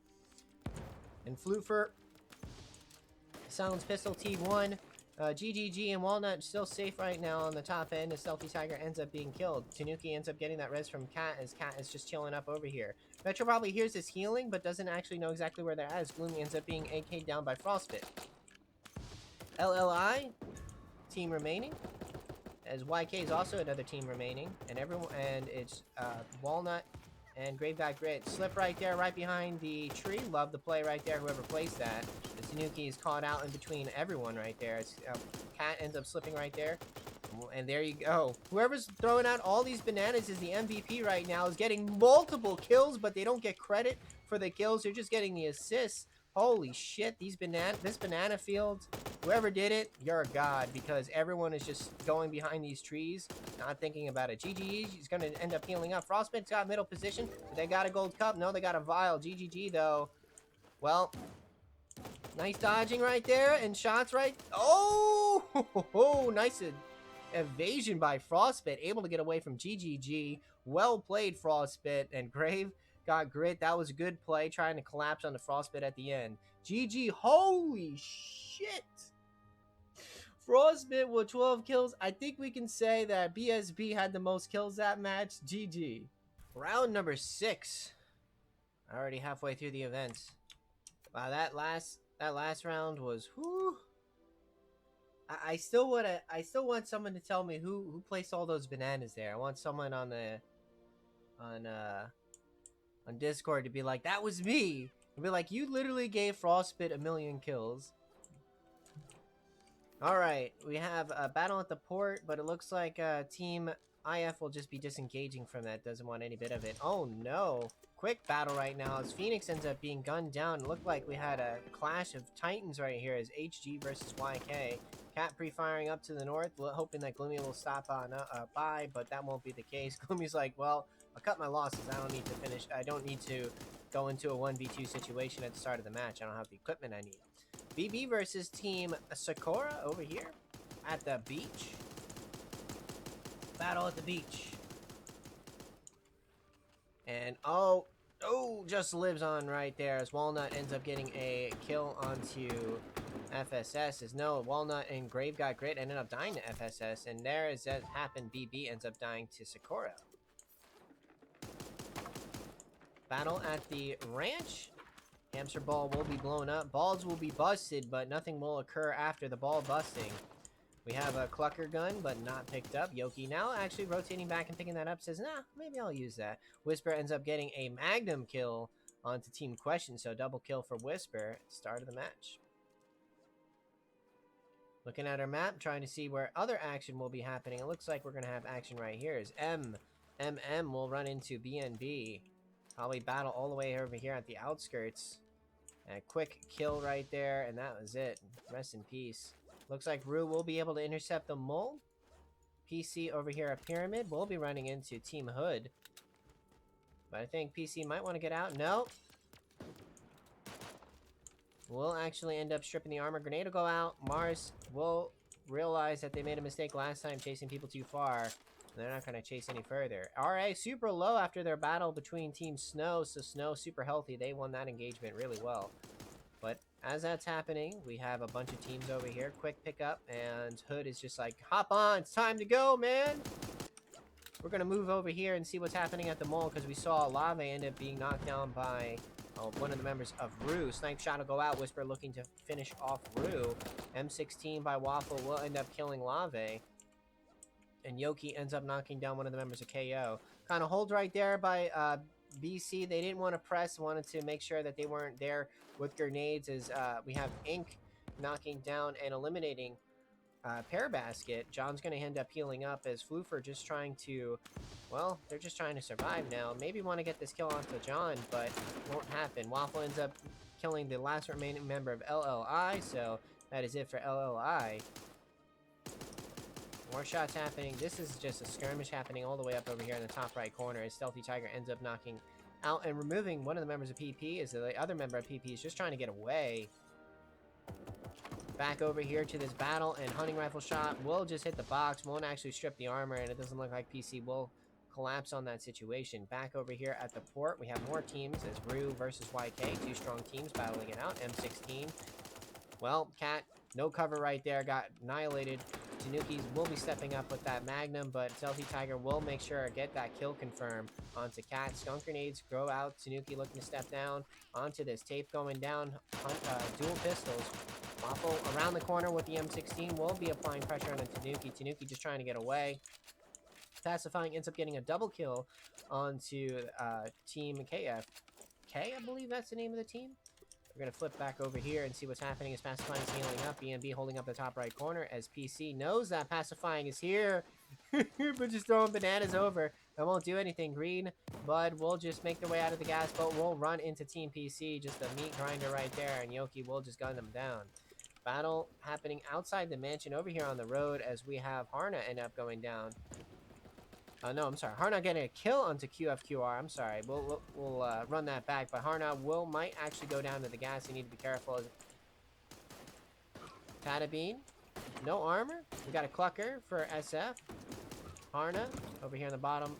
and Floofer Silence Pistol T1 GGG and Walnut still safe right now on the top end as Stealthy Tiger ends up being killed. Tanuki ends up getting that res from Cat as Cat is just chilling up over here. Metro probably hears this healing but doesn't actually know exactly where they're at as Gloomy ends up being AK'd down by Frostbit. LLI team remaining as YK is also another team remaining, and it's Walnut and Graveback Grit. Slip right there, right behind the tree. Love the play right there, whoever placed that. The Tanuki is caught out in between everyone right there. Cat ends up slipping right there. And there you go. Whoever's throwing out all these bananas is the MVP right now, is getting multiple kills, but they don't get credit for the kills. They're just getting the assists. Holy shit, this banana field, whoever did it, you're a god, because everyone is just going behind these trees, not thinking about it. GG, he's going to end up healing up. Frostbite's got middle position. They got a gold cup. No, they got a vial. GGG, though. Well, nice dodging right there, and shots right. Oh, nice evasion by Frostbite, able to get away from GGG. Well played, Frostbite, and Grave got Grit. That was a good play, trying to collapse on the Frostbite at the end. GG, holy shit. Frostbite with 12 kills. I think we can say that BSB had the most kills that match. GG. Round number 6. Already halfway through the event. Wow, that last round was whew. I still want someone to tell me who placed all those bananas there. I want someone on Discord to be like, that was me. I'd be like, you literally gave Frostbit 1,000,000 kills. Alright, we have a battle at the port, but it looks like Team IF will just be disengaging from that. Doesn't want any bit of it. Oh no! Quick battle right now as Phoenix ends up being gunned down. It looked like we had a clash of titans right here as HG versus YK. Cat pre-firing up to the north, hoping that Gloomy will stop on by, but that won't be the case. Gloomy's like, well, I'll cut my losses. I don't need to finish. I don't need to go into a 1v2 situation at the start of the match. I don't have the equipment I need. BB versus Team Sakura over here at the beach. Battle at the beach. And just lives on right there as Walnut ends up getting a kill onto FSS. As no, Walnut and Grave got Grit ended up dying to FSS. And there, as that happened, BB ends up dying to Sakura. Battle at the ranch. Hamster ball will be blown up. Balls will be busted, but nothing will occur after the ball busting. We have a Clucker gun, but not picked up. Yoki now actually rotating back and picking that up. Says, nah, maybe I'll use that. Whisper ends up getting a Magnum kill onto Team Question, so double kill for Whisper at the start of the match. Looking at our map, trying to see where other action will be happening. It looks like we're going to have action right here. As MM will run into BNB. Probably battle all the way over here at the outskirts. A quick kill right there, and that was it. Rest in peace. Looks like Rue will be able to intercept the mole. PC over here at Pyramid will be running into Team Hood. But I think PC might want to get out. No. We'll actually end up stripping the armor. Grenade will go out. Mars will realize that they made a mistake last time chasing people too far. They're not going to chase any further. RA super low after their battle between Team Snow. So Snow super healthy. They won that engagement really well. But as that's happening, we have a bunch of teams over here. Quick pickup. And Hood is just like, hop on. It's time to go, man. We're going to move over here and see what's happening at the mall. Because we saw Lave end up being knocked down by one of the members of Rue. Snipe shot will go out. Whisper looking to finish off Rue. M16 by Waffle will end up killing Lave. And Yoki ends up knocking down one of the members of KO. Kind of hold right there by BC. They didn't want to press, wanted to make sure that they weren't there with grenades as we have Ink knocking down and eliminating Pear Basket. John's going to end up healing up as Floofer just trying to, well, they're just trying to survive now. Maybe want to get this kill onto John, but it won't happen. Waffle ends up killing the last remaining member of LLI, so that is it for LLI. More shots happening. This is just a skirmish happening all the way up over here in the top right corner as Stealthy Tiger ends up knocking out and removing one of the members of PP as the other member of PP is just trying to get away. Back over here to this battle, and Hunting Rifle shot will just hit the box, won't actually strip the armor, and it doesn't look like PC will collapse on that situation. Back over here at the port, we have more teams as Rue versus YK, two strong teams battling it out. M16. Well, Cat, no cover right there, got annihilated. Tanukis will be stepping up with that Magnum, but Stealthy Tiger will make sure to get that kill confirmed onto Cat. Skunk grenades go out. Tanuki looking to step down onto this. Tape going down. Dual pistols. Waffle around the corner with the M16 will be applying pressure on the Tanuki. Tanuki just trying to get away. Pacifying ends up getting a double kill onto Team KF. I believe that's the name of the team. We're going to flip back over here and see what's happening as Pacifying is healing up. BNB holding up the top right corner as PC knows that Pacifying is here. But just throwing bananas over. That won't do anything. Green Bud will just make their way out of the gas boat. We'll run into Team PC. Just a meat grinder right there. And Yoki will just gun them down. Battle happening outside the mansion over here on the road as we have Harna end up going down. No, I'm sorry. Harna getting a kill onto QFQR. I'm sorry. We'll run that back. But Harna might actually go down to the gas. You need to be careful. Pattabine. No armor. We got a Clucker for SF. Harna over here on the bottom.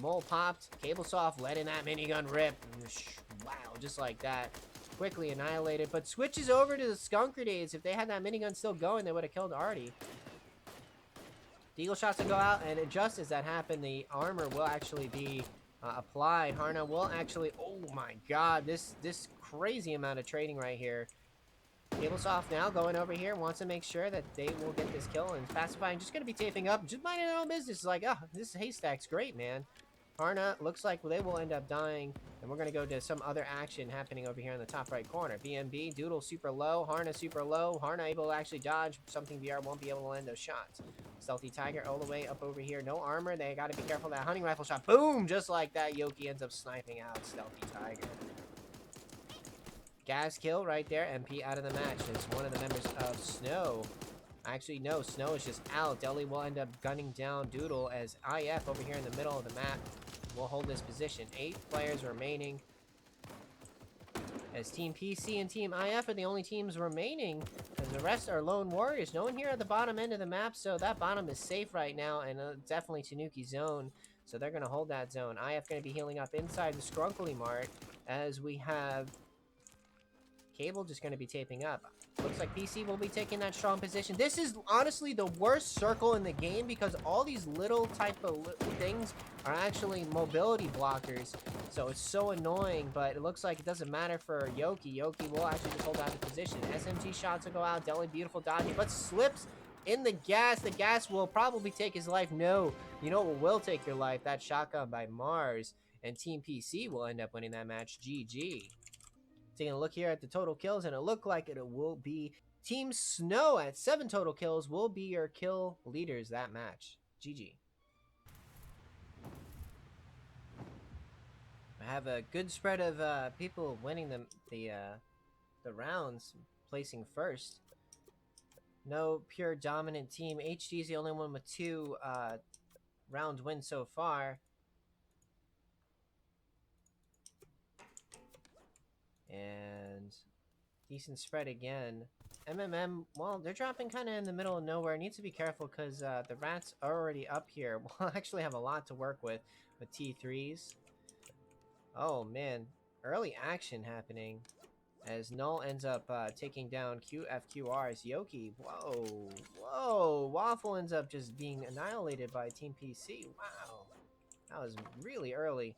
Mole popped. Cable soft letting that minigun rip. Wow, just like that. Quickly annihilated. But switches over to the skunk grenades. If they had that minigun still going, they would have killed Artie. Deagle shots will go out, and just as that happened, the armor will actually be applied. Harna will actually, oh my god, this crazy amount of trading right here. Tablesoft now going over here, wants to make sure that they will get this kill, and Pacifying just going to be taping up, just minding their own business. Like, oh, this haystack's great, man. Harna looks like they will end up dying, and we're going to go to some other action happening over here in the top right corner. BMB, Doodle super low, Harna super low, Harna able to actually dodge, something VR won't be able to land those shots. Stealthy Tiger all the way up over here, no armor, they got to be careful of that hunting rifle shot. Boom! Just like that, Yoki ends up sniping out Stealthy Tiger. Gas kill right there, MP out of the match as one of the members of Snow. Actually, no, Snow is just out. Deli will end up gunning down Doodle as IF over here in the middle of the map will hold this position. 8 players remaining as Team PC and Team IF are the only teams remaining, as the rest are lone warriors. No one here at the bottom end of the map, so that bottom is safe right now, and definitely Tanuki zone, so they're going to hold that zone. IF going to be healing up inside the Scrunkly Mart as we have Cable just going to be taping up. Looks like PC will be taking that strong position. This is honestly the worst circle in the game because all these little type of things are actually mobility blockers. So it's so annoying, but it looks like it doesn't matter for Yoki. Yoki will actually just hold out the position. SMG shots will go out. Deli beautiful dodging, but slips in the gas. The gas will probably take his life. No, you know what will take your life? That shotgun by Mars. And Team PC will end up winning that match. GG. Taking a look here at the total kills, and it looked like it will be Team Snow at 7 total kills will be your kill leaders that match. GG. I have a good spread of people winning the rounds, placing first. No pure dominant team. HG is the only one with 2 round wins so far. And decent spread again. MMM, well, they're dropping kind of in the middle of nowhere. Needs to be careful because the rats are already up here. We'll actually have a lot to work with T3s. Oh, man. Early action happening as Null ends up taking down QFQR's Yoki. Whoa. Whoa. Waffle ends up just being annihilated by Team PC. Wow. That was really early.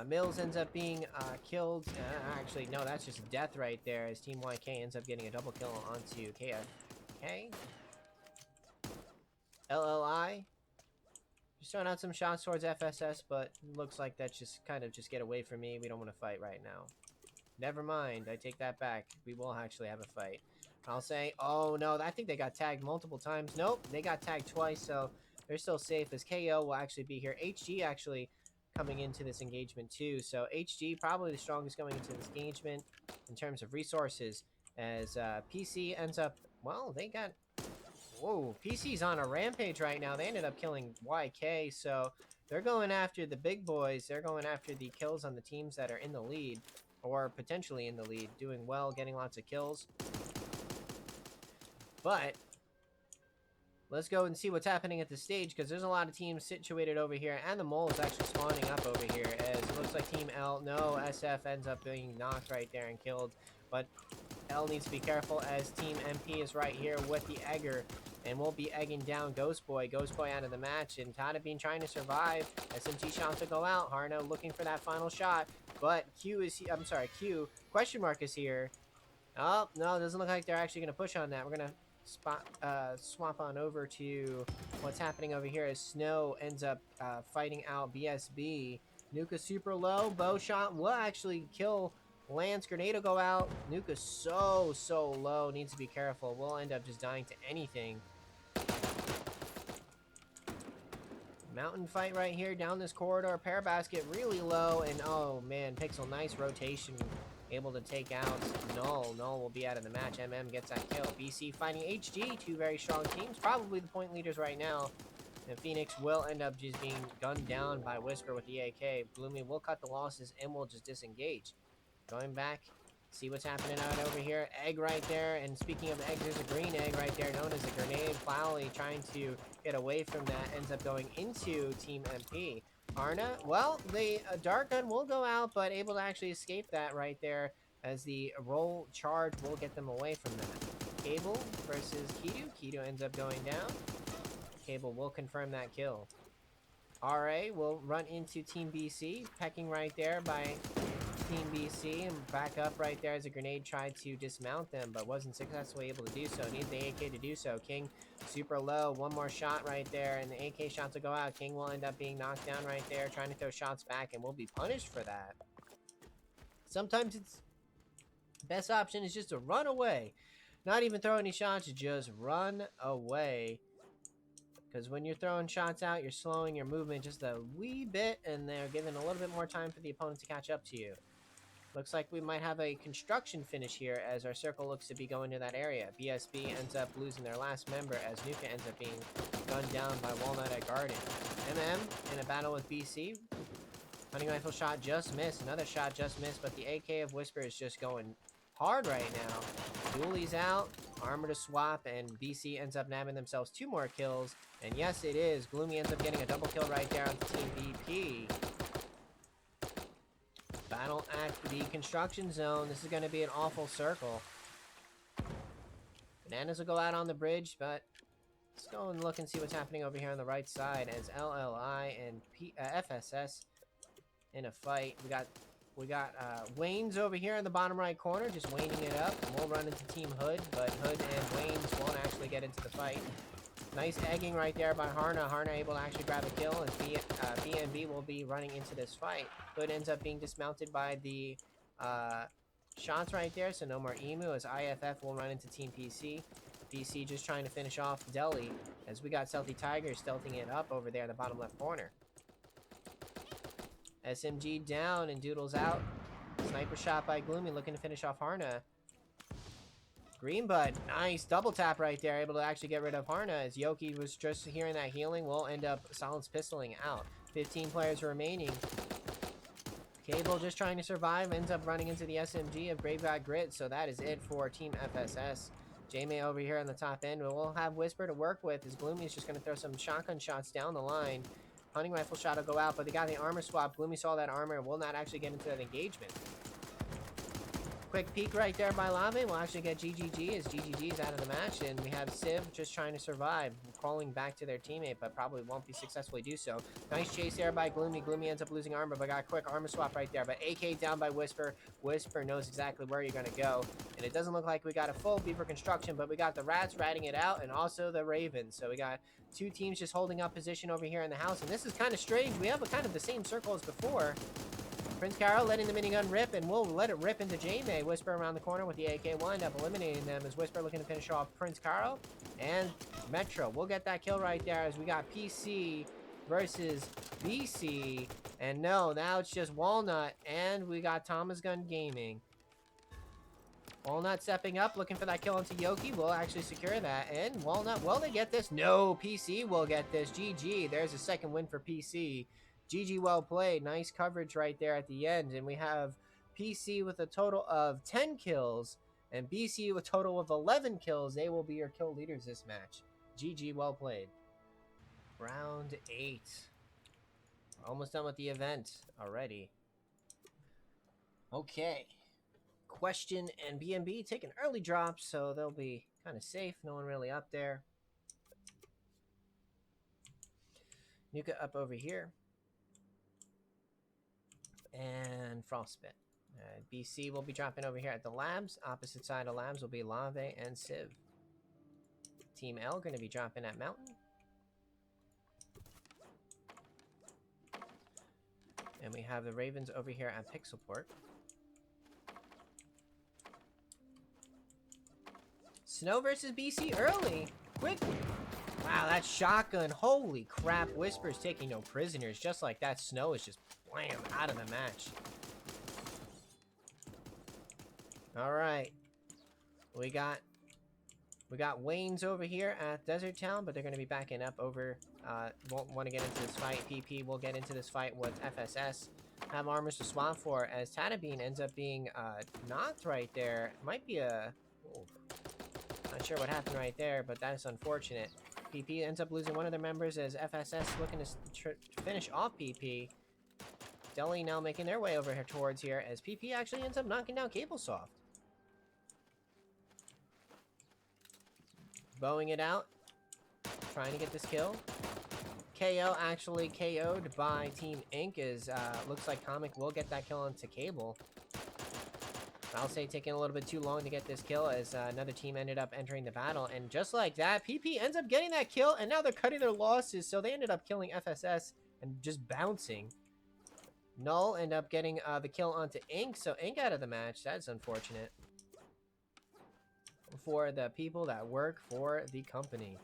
Mills ends up being killed. Actually, no, that's just death right there as Team YK ends up getting a double kill onto KFK. LLI. Just throwing out some shots towards FSS, but looks like that's just kind of just get away from me. We don't want to fight right now. Never mind. I take that back. We will actually have a fight. I'll say, oh no, I think they got tagged multiple times. Nope, they got tagged twice, so they're still safe as KO will actually be here. HG actually coming into this engagement too, so HG probably the strongest going into this engagement in terms of resources as PC ends up, well, they got, whoa, PC's on a rampage right now. They ended up killing YK, so they're going after the big boys. They're going after the kills on the teams that are in the lead or potentially in the lead, doing well, getting lots of kills. But let's go and see what's happening at the stage, because there's a lot of teams situated over here, and the mole is actually spawning up over here, as it looks like Team L, no, SF ends up being knocked right there and killed, but L needs to be careful as Team MP is right here with the Egger, and we'll be egging down Ghost Boy out of the match, and Tada being trying to survive. SMG shots to go out, Harno looking for that final shot, but Q, question mark is here. Oh, no, it doesn't look like they're actually going to push on that. We're going to swap on over to what's happening over here as Snow ends up fighting out BSB. Nuka super low. Bow shot will actually kill Lance. Grenade will go out. Nuka so low. Needs to be careful. We'll end up just dying to anything. Mountain fight right here down this corridor. Parabasket really low. And oh man, Pixel, nice rotation. Able to take out Null. Null will be out of the match. MM gets that kill. BC fighting HG. 2 very strong teams. Probably the point leaders right now. And Phoenix will end up just being gunned down by Whisper with the AK. Gloomy will cut the losses and will just disengage. Going back. See what's happening out over here. Egg right there. And speaking of eggs, there's a green egg right there known as a grenade. Plowley trying to get away from that. Ends up going into Team MP. Arna, well, the dart gun will go out, but able to actually escape that right there as the roll charge will get them away from that. Cable versus Kido. Kido ends up going down. Cable will confirm that kill. RA will run into Team BC, pecking right there by Team BC, and back up right there as a grenade tried to dismount them, but wasn't successfully able to do so. Needs the AK to do so. King super low. One more shot right there, and the AK shots will go out. King will end up being knocked down right there, trying to throw shots back, and will be punished for that. Sometimes it's best option is just to run away. Not even throw any shots, just run away. Because when you're throwing shots out, you're slowing your movement just a wee bit, and they're giving a little bit more time for the opponent to catch up to you. Looks like we might have a construction finish here as our circle looks to be going to that area. BSB ends up losing their last member as Nuka ends up being gunned down by Walnut at Garden. MM in a battle with BC. Hunting rifle shot just missed. Another shot just missed, but the AK of Whisper is just going hard right now. Dooley's out. Armor to swap, and BC ends up nabbing themselves 2 more kills. And yes, it is. Gloomy ends up getting a double kill right there on the Team BP. Battle at the construction zone. This is going to be an awful circle. Bananas will go out on the bridge, but let's go and look and see what's happening over here on the right side as LLI and FSS in a fight. We got Wayne's over here in the bottom right corner, just waning it up. And we'll run into Team Hood, but Hood and Wayne's won't actually get into the fight. Nice egging right there by Harna. Harna able to actually grab a kill, as BNB will be running into this fight. Hood ends up being dismounted by the shots right there, so no more Emu, as IFF will run into Team PC. PC just trying to finish off Delhi, as we got Stealthy Tiger stealthing it up over there in the bottom left corner. SMG down and Doodles out. Sniper shot by Gloomy, looking to finish off Harna. Greenbud, nice double tap right there, able to actually get rid of Harna, as Yoki was just hearing that healing, will end up silence pistoling out. 15 players remaining. Cable just trying to survive, ends up running into the SMG of Brave God Grit, so that is it for Team FSS. J-May over here on the top end, we'll have Whisper to work with, as Gloomy is just going to throw some shotgun shots down the line. Hunting rifle shot will go out, but they got the armor swap. Gloomy saw that armor and will not actually get into that engagement. Quick peek right there by Lave. We'll actually get GGG as GGG is out of the match, and we have Civ just trying to survive, crawling back to their teammate, but probably won't be successfully do so. Nice chase there by Gloomy. Gloomy ends up losing armor, but got a quick armor swap right there. But AK down by Whisper. Whisper knows exactly where you're going to go, and it doesn't look like we got a full Beaver construction, but we got the Rats ratting it out, and also the Ravens. So we got 2 teams just holding up position over here in the house, and this is kind of strange. We have a kind of the same circle as before. Prince Carol letting the minigun rip, and we'll let it rip into J-May. Whisper around the corner with the AK, will end up eliminating them as Whisper looking to finish off Prince Carol and Metro. We'll get that kill right there as we got PC versus BC. And no, now it's just Walnut, and we got Thomas Gun Gaming. Walnut stepping up, looking for that kill into Yoki. Will actually secure that. And Walnut, will they get this? No, PC will get this. GG. There's a second win for PC. GG, well played. Nice coverage right there at the end. And we have PC with a total of 10 kills and BC with a total of 11 kills. They will be your kill leaders this match. GG, well played. Round 8. Almost done with the event already. Okay. Question and BNB taking early drops, so they'll be kind of safe. No one really up there. Nuka up over here. And Frostbit. BC will be dropping over here at the labs. Opposite side of labs will be Lave and Civ. Team L going to be dropping at Mountain. And we have the Ravens over here at Pixelport. Snow versus BC early. Quick. Wow, that shotgun. Holy crap. Whisper's taking no prisoners. Just like that, Snow is just blam out of the match. All right. We got Wayne's over here at Desert Town, but they're going to be backing up over. Won't want to get into this fight. PP will get into this fight with FSS. Have armors to swap for, as Tadabine ends up being knocked right there. Might be a... Oh, not sure what happened right there, but that is unfortunate. PP ends up losing one of their members as FSS looking to finish off PP. Delhi now making their way over here towards here as PP actually ends up knocking down Cablesoft. Bowing it out. Trying to get this kill. KO actually KO'd by Team Inc. Is looks like Comic will get that kill onto Cable. I'll say taking a little bit too long to get this kill as another team ended up entering the battle. And just like that, PP ends up getting that kill, and now they're cutting their losses, so they ended up killing FSS and just bouncing. Null end up getting the kill onto Ink, so Ink out of the match. That's unfortunate for the people that work for the company.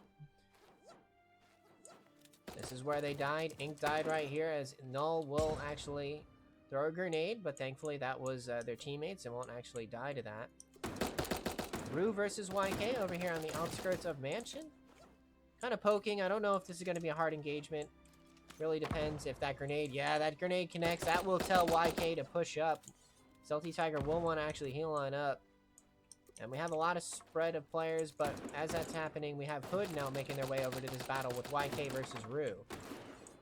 This is where they died. Ink died right here as Null will actually throw a grenade, but thankfully that was their teammates and won't actually die to that. Rue versus YK over here on the outskirts of Mansion. Kind of poking. I don't know if this is going to be a hard engagement. Really depends if that grenade... Yeah, that grenade connects. That will tell YK to push up. Stealthy Tiger will want to actually heal on up. And we have a lot of spread of players, but as that's happening, we have Hood now making their way over to this battle with YK versus Rue.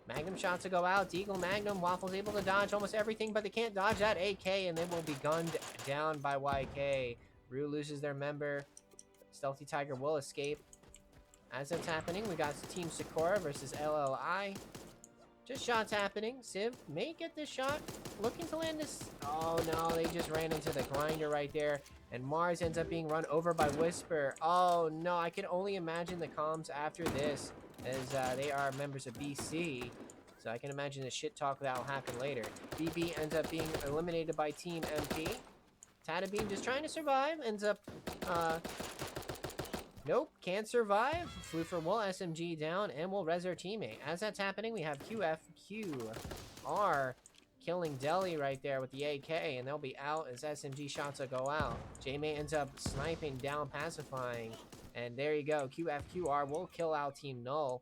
Magnum shots to go out. Deagle Magnum. Waffle's able to dodge almost everything, but they can't dodge that AK, and they will be gunned down by YK. Rue loses their member. Stealthy Tiger will escape. As that's happening, we got Team Sakura versus LLI. Just shots happening. Civ may get this shot. Looking to land this. Oh, no. They just ran into the grinder right there. And Mars ends up being run over by Whisper. Oh, no. I can only imagine the comms after this, as they are members of BC. So I can imagine the shit talk that will happen later. BB ends up being eliminated by Team MP. Tatabeam just trying to survive. Ends up... Nope, can't survive. Floofer will SMG down and will res our teammate. As that's happening, we have QFQR killing Deli right there with the AK, and they'll be out as SMG shots will go out. J-May ends up sniping down, pacifying, and there you go. QFQR will kill out Team Null.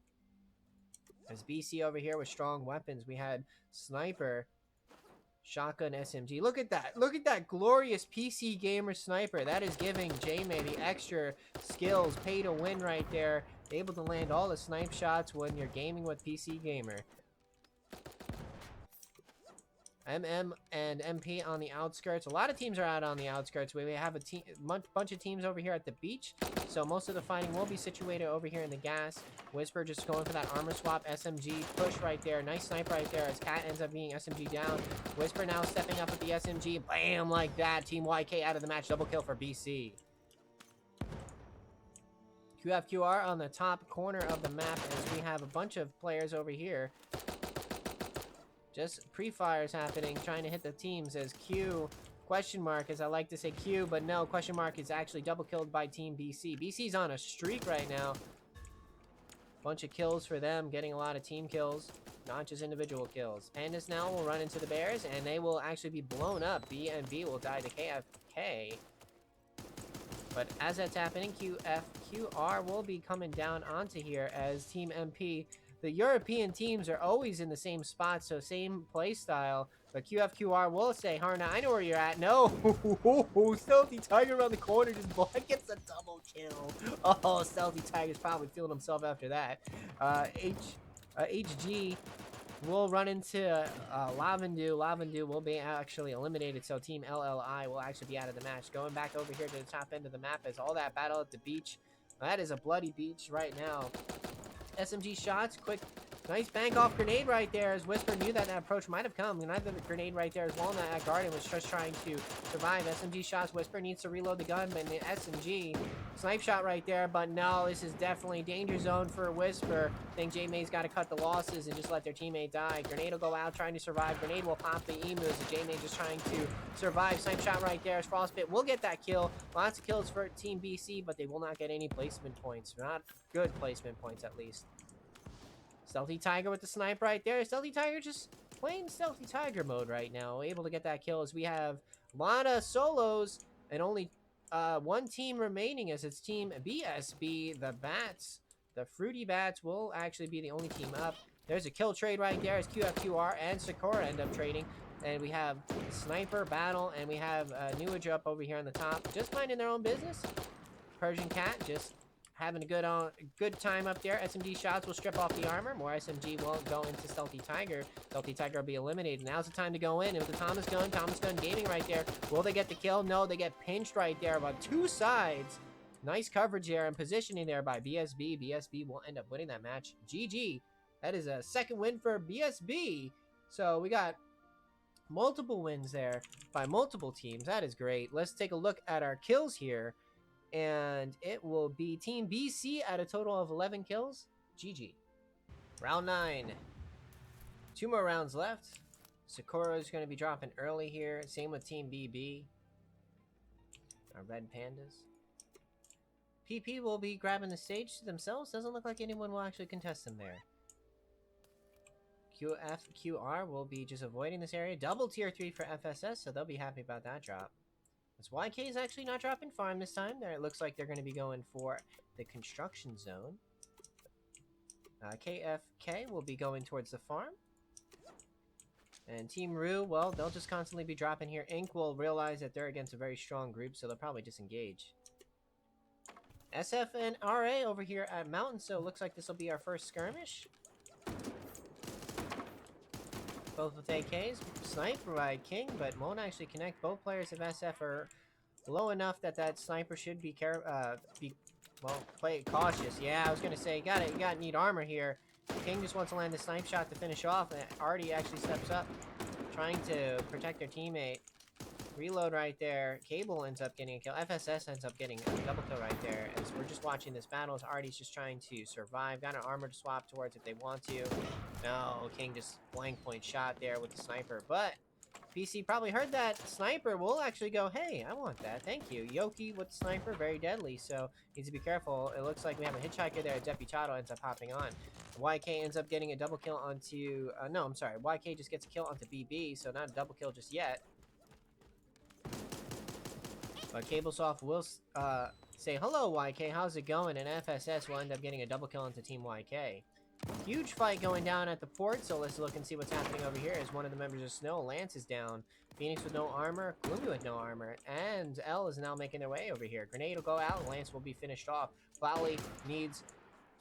As BC over here with strong weapons, we had Sniper, Shotgun, SMG. Look at that. Look at that glorious PC Gamer Sniper. That is giving J-May the extra skills. Pay to win right there. Able to land all the snipe shots when you're gaming with PC Gamer. MM and MP on the outskirts. A lot of teams are out on the outskirts. We have a bunch of teams over here at the beach. So most of the fighting will be situated over here in the gas. Whisper just going for that armor swap. SMG push right there. Nice snipe right there as Cat ends up being SMG down. Whisper now stepping up with the SMG. Bam, like that. Team YK out of the match. Double kill for BC. QFQR on the top corner of the map as we have a bunch of players over here. Just pre-fires happening, trying to hit the teams as Q, question mark, as I like to say Q, but no, question mark is actually double killed by Team BC. BC's on a streak right now. Bunch of kills for them, getting a lot of team kills, not just individual kills. Pandas now will run into the Bears, and they will actually be blown up. BNB will die to KFK. But as that's happening, QFQR will be coming down onto here as Team MP. The European teams are always in the same spot, so same play style. But QFQR will say, Harna, I know where you're at. No! Stealthy Tiger around the corner just gets a double kill. Oh, Stealthy Tiger's probably feeling himself after that. HG will run into Lavendu. Lavendu will be actually eliminated, so Team LLI will actually be out of the match. Going back over here to the top end of the map as all that battle at the beach. That is a bloody beach right now. SMG shots, quick, nice bank off grenade right there as Whisper knew that approach might have come. Another grenade right there as well, and that Guardian was just trying to survive. SMG shots, Whisper needs to reload the gun, but the SMG snipe shot right there, but no, this is definitely danger zone for Whisper. I think J-May's got to cut the losses and just let their teammate die. Grenade will go out trying to survive. Grenade will pop the emus. J-May just trying to survive. Snipe shot right there as Frostbit will get that kill. Lots of kills for Team BC, but they will not get any placement points. Not good placement points, at least. Stealthy Tiger with the snipe right there. Stealthy Tiger just playing Stealthy Tiger mode right now. Able to get that kill as we have a lot of solos and only one team remaining as it's Team BSB. The Bats, the Fruity Bats will actually be the only team up. There's a kill trade right there as QFQR and Sakura end up trading. And we have Sniper Battle and we have Newage up over here on the top. Just minding their own business. Persian Cat just having a good time up there. SMG shots will strip off the armor. More SMG will go into Stealthy Tiger. Stealthy Tiger will be eliminated. Now's the time to go in. And with the Thomas Gun Gaming right there. Will they get the kill? No, they get pinched right there by two sides. Nice coverage there and positioning there by BSB. BSB will end up winning that match. GG. That is a second win for BSB. So we got multiple wins there by multiple teams. That is great. Let's take a look at our kills here. And it will be Team BC at a total of 11 kills. GG. Round 9. 2 more rounds left. Sakura is going to be dropping early here. Same with Team BB. Our red pandas. PP will be grabbing the stage to themselves. Doesn't look like anyone will actually contest them there. QR will be just avoiding this area. Double tier 3 for FSS, so they'll be happy about that drop. This YK is actually not dropping farm this time. There, it looks like they're going to be going for the construction zone. KFK will be going towards the farm. And Team Rue, well, they'll just constantly be dropping here. Inc. will realize that they're against a very strong group, so they'll probably disengage. SF and RA over here at Mountain, so it looks like this will be our first skirmish. Both with AKs. Sniper by King, but won't actually connect. Both players of SF are low enough that that sniper should be play it cautious. Yeah, I was gonna say, you gotta need armor here. King just wants to land the snipe shot to finish off, and Artie actually steps up, trying to protect their teammate. Reload right there. Cable ends up getting a kill. FSS ends up getting a double kill right there. As we're just watching this battle, as Artie's just trying to survive. Got an armor to swap towards if they want to. No, King just blank point shot there with the sniper. But BC probably heard that sniper. Will actually go, hey, I want that. Thank you. Yoki with the sniper, very deadly. So needs to be careful. It looks like we have a hitchhiker there. Deputato ends up hopping on. YK ends up getting a double kill onto... no, I'm sorry. YK just gets a kill onto BB, so not a double kill just yet. But Cablesoft will say, hello, YK, how's it going? And FSS will end up getting a double kill onto Team YK. Huge fight going down at the port, so let's look and see what's happening over here. As one of the members of Snow, Lance is down. Phoenix with no armor, Gloomy with no armor, and L is now making their way over here. Grenade will go out, Lance will be finished off. Clowley needs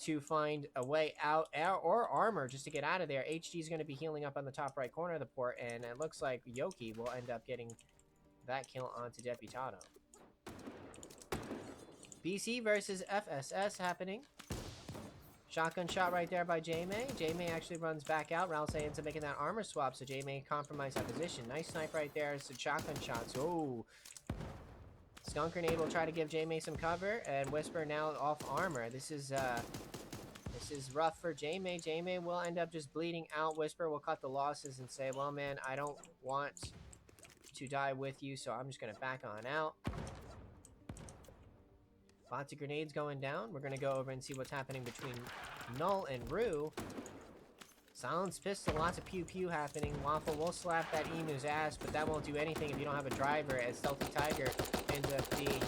to find a way out, or armor, just to get out of there. HD is going to be healing up on the top right corner of the port, and it looks like Yoki will end up getting that kill onto Deputato. BC versus FSS happening. Shotgun shot right there by J-May. J-May actually runs back out. Rouse ends up making that armor swap, so J-May compromised that position. Nice snipe right there. It's a shotgun shots. Oh. Skunk Grenade will try to give J-May some cover, and Whisper now off armor. This is rough for J-May. J-May will end up just bleeding out. Whisper will cut the losses and say, well, man, I don't want to die with you, so I'm just going to back on out. Lots of grenades going down. We're going to go over and see what's happening between Null and Rue. Silence pistol, lots of pew-pew happening. Waffle will slap that Emu's ass, but that won't do anything if you don't have a driver, as Stealthy Tiger ends up being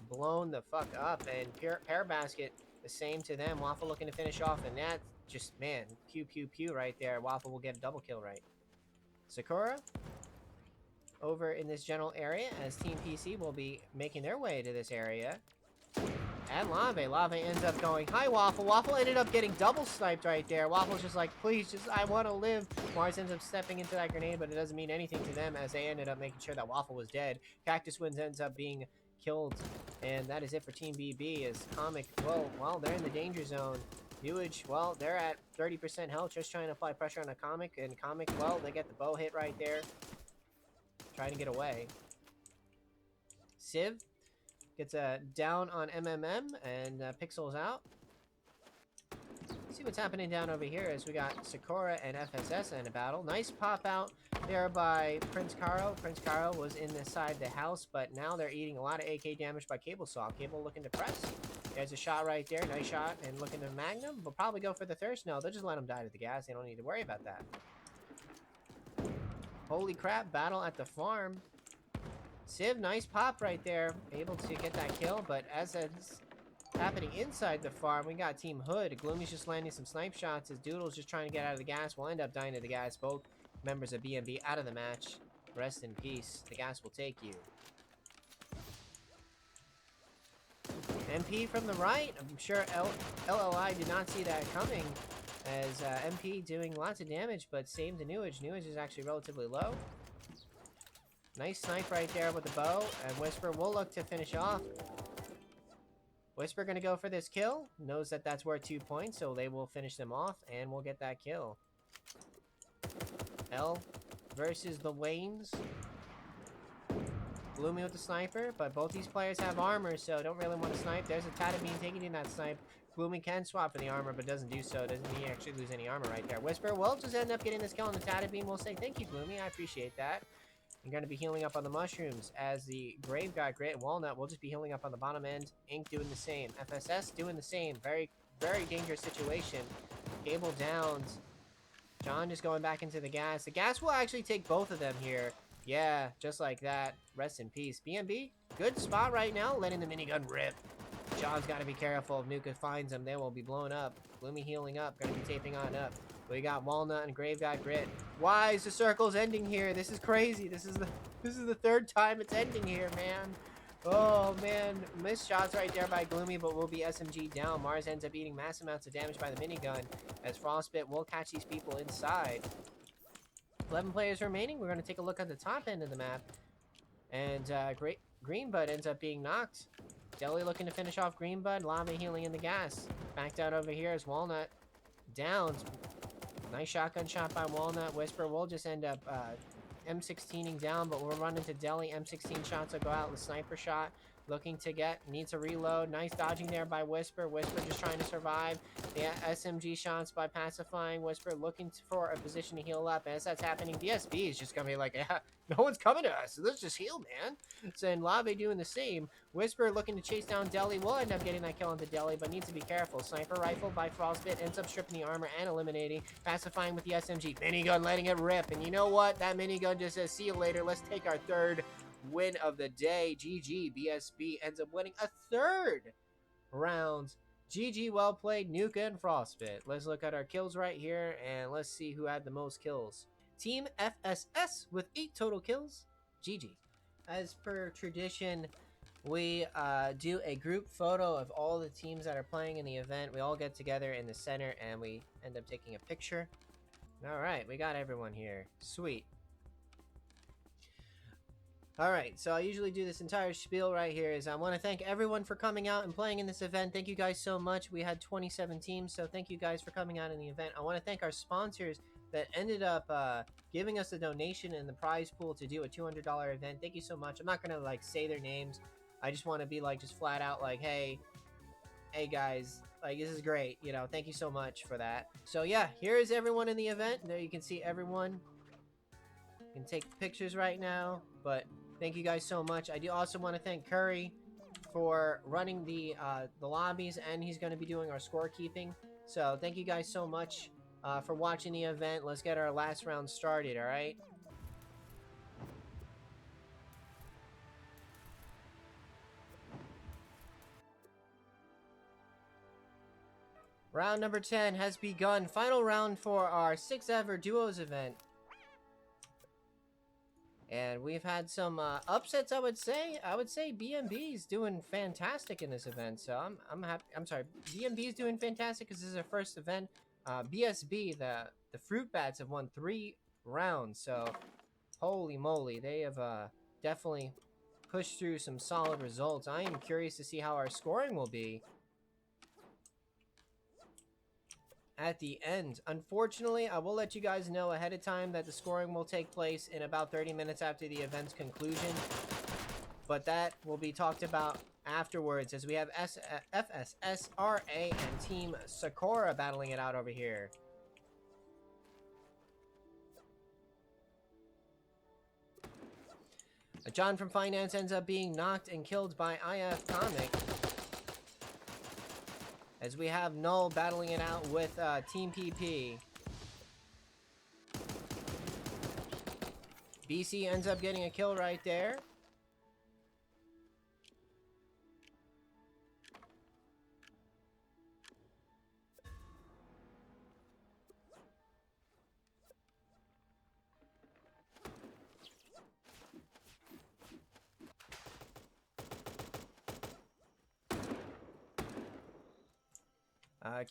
blown the fuck up. And Pear Basket, the same to them. Waffle looking to finish off, and that just, man, pew-pew-pew right there. Waffle will get a double kill right. Sakura over in this general area, as Team PC will be making their way to this area. And Lave ends up going, hi, Waffle. Waffle ended up getting double sniped right there. Waffle's just like, please, just, I want to live. Mars ends up stepping into that grenade, but it doesn't mean anything to them, as they ended up making sure that Waffle was dead. Cactus Winds ends up being killed, and that is it for Team BB, as Comic, well, they're in the danger zone. Newage, well, they're at 30% health, just trying to apply pressure on a Comic, and Comic, well, they get the bow hit right there. Trying to get away. Civ gets a down on MMM, and Pixel's out. See what's happening down over here as we got Sakura and FSS in a battle. Nice pop out there by Prince Caro. Prince Caro was inside the house, but now they're eating a lot of AK damage by Cable Saw. Cable looking to press. There's a shot right there. Nice shot, and looking to Magnum. We'll probably go for the thirst. No, they'll just let him die to the gas. They don't need to worry about that. Holy crap, battle at the farm. Civ, nice pop right there. Able to get that kill, but as it's happening inside the farm, we got Team Hood. Gloomy's just landing some snipe shots as Doodle's just trying to get out of the gas. Will end up dying to the gas. Both members of BNB out of the match. Rest in peace. The gas will take you. MP from the right. I'm sure LLI did not see that coming, as MP doing lots of damage, but same to Newage. Newage is actually relatively low. Nice snipe right there with the bow, and Whisper will look to finish off. Whisper gonna go for this kill. Knows that that's worth 2 points, so they will finish them off, and we'll get that kill. L versus the Waynes. Gloomy with the sniper, but both these players have armor, so don't really want to snipe. There's a Tadabine taking in that snipe. Gloomy can swap for the armor, but doesn't do so. Doesn't he actually lose any armor right there. Whisper will just end up getting this kill on the Tadabine. We'll say thank you, Gloomy. I appreciate that. I'm going to be healing up on the mushrooms as the Grave God Grit and Walnut will just be healing up on the bottom end. Ink doing the same. FSS doing the same. Very, very dangerous situation. Cable downs. John just going back into the gas. The gas will actually take both of them here. Yeah, just like that. Rest in peace. BMB, good spot right now, letting the minigun rip. John's got to be careful. If Nuka finds him, they will be blown up. Gloomy healing up. Going to be taping on up. We got Walnut and Grave God Grit. Why is the circles ending here? This is crazy. This is the third time it's ending here, man. Oh, man. Missed shots right there by Gloomy, but will be SMG down. Mars ends up eating mass amounts of damage by the minigun, as Frostbit will catch these people inside. 11 players remaining. We're going to take a look at the top end of the map. And Greenbud ends up being knocked. Deli looking to finish off Greenbud. Lava healing in the gas. Back down over here is Walnut. Downs. Nice shotgun shot by Walnut. Whisper will just end up M16ing down, but we'll run into Deli. M16 shots will go out. The sniper shot looking to get. Needs a reload. Nice dodging there by Whisper. Whisper just trying to survive. The SMG shots by pacifying. Whisper looking for a position to heal up. As that's happening, DSB is just going to be like, yeah, no one's coming to us. Let's just heal, man. So, and Lave doing the same. Whisper looking to chase down Deli. Will end up getting that kill onto Deli, but needs to be careful. Sniper rifle by Frostbit ends up stripping the armor and eliminating. Pacifying with the SMG. Minigun letting it rip. And you know what? That minigun just says, see you later. Let's take our third win of the day. GG. BSB ends up winning a third round. GG, well played, Nuka and Frostbit. Let's look at our kills right here, and let's see who had the most kills. Team FSS with 8 total kills. GG. As per tradition, we do a group photo of all the teams that are playing in the event. We all get together in the center, and we end up taking a picture. All right, we got everyone here. Sweet. Alright, so I usually do this entire spiel right here is I want to thank everyone for coming out and playing in this event. Thank you guys so much. We had 27 teams, so thank you guys for coming out in the event. I want to thank our sponsors that ended up giving us a donation in the prize pool to do a $200 event. Thank you so much. I'm not going to say their names. I just want to be just flat out hey guys, this is great. Thank you so much for that. So yeah, here is everyone in the event. There you can see everyone. You can take pictures right now, but thank you guys so much. I do also want to thank Curry for running the lobbies, and he's going to be doing our scorekeeping. So thank you guys so much for watching the event. Let's get our last round started, all right? Round number 10 has begun. Final round for our 6th ever Duos event. And we've had some upsets, I would say. I would say BMB's doing fantastic in this event. So I'm happy. I'm sorry. BMB's doing fantastic because this is their first event. BSB, the Fruit Bats, have won 3 rounds. So holy moly, they have definitely pushed through some solid results. I am curious to see how our scoring will be at the end. Unfortunately, I will let you guys know ahead of time that the scoring will take place in about 30 minutes after the event's conclusion, but that will be talked about afterwards as we have FSS, RA, and Team Sakura battling it out over here. John from Finance ends up being knocked and killed by IF Comic, as we have Null battling it out with Team PP. BC ends up getting a kill right there.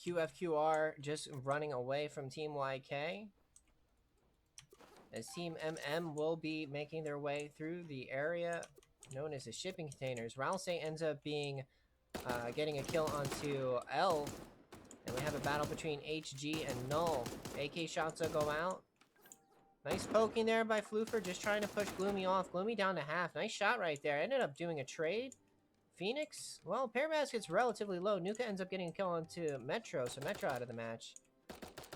QFQR just running away from Team YK, as Team MM will be making their way through the area known as the shipping containers. Ralsei ends up being getting a kill onto L. And we have a battle between HG and Null. AK shots will go out. Nice poking there by Floofer, just trying to push Gloomy off. Gloomy down to half. Nice shot right there. Ended up doing a trade. Phoenix, well, pair basket's relatively low. Nuka ends up getting a kill onto Metro, so Metro out of the match.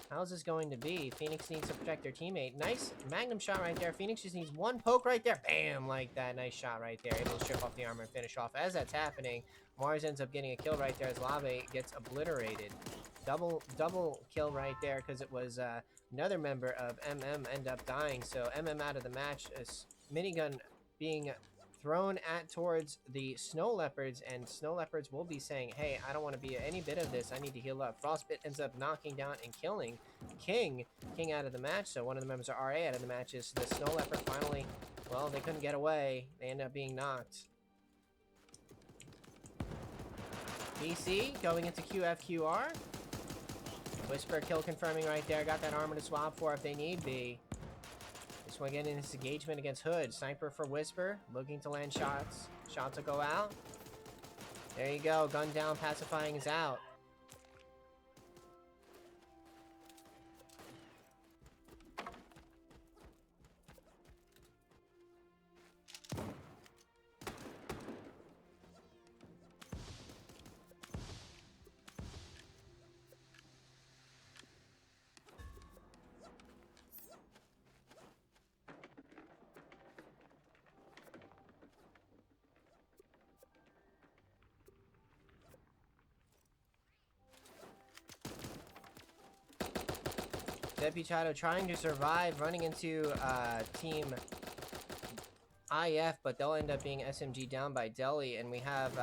How's this going to be? Phoenix needs to protect their teammate. Nice Magnum shot right there. Phoenix just needs one poke right there. Bam, like that. Nice shot right there. Able to strip off the armor and finish off. As that's happening, Mars ends up getting a kill right there as Lave gets obliterated. Double kill right there because it was another member of MM end up dying. So MM out of the match. Minigun being thrown towards the Snow Leopards, and Snow Leopards will be saying, hey, I don't want to be any bit of this. I need to heal up. Frostbite ends up knocking down and killing King out of the match. So one of the members of RA out of the match is the Snow Leopard finally, well, they couldn't get away. They end up being knocked. BC going into QFQR. Whisper kill confirming right there. Got that armor to swap for if they need be. This one getting this engagement against Hood. Sniper for Whisper. Looking to land shots. Shots will go out. There you go. Gun down. Pacifying is out. Deputato trying to survive, running into team IF, but they'll end up being SMG down by Delhi, and we have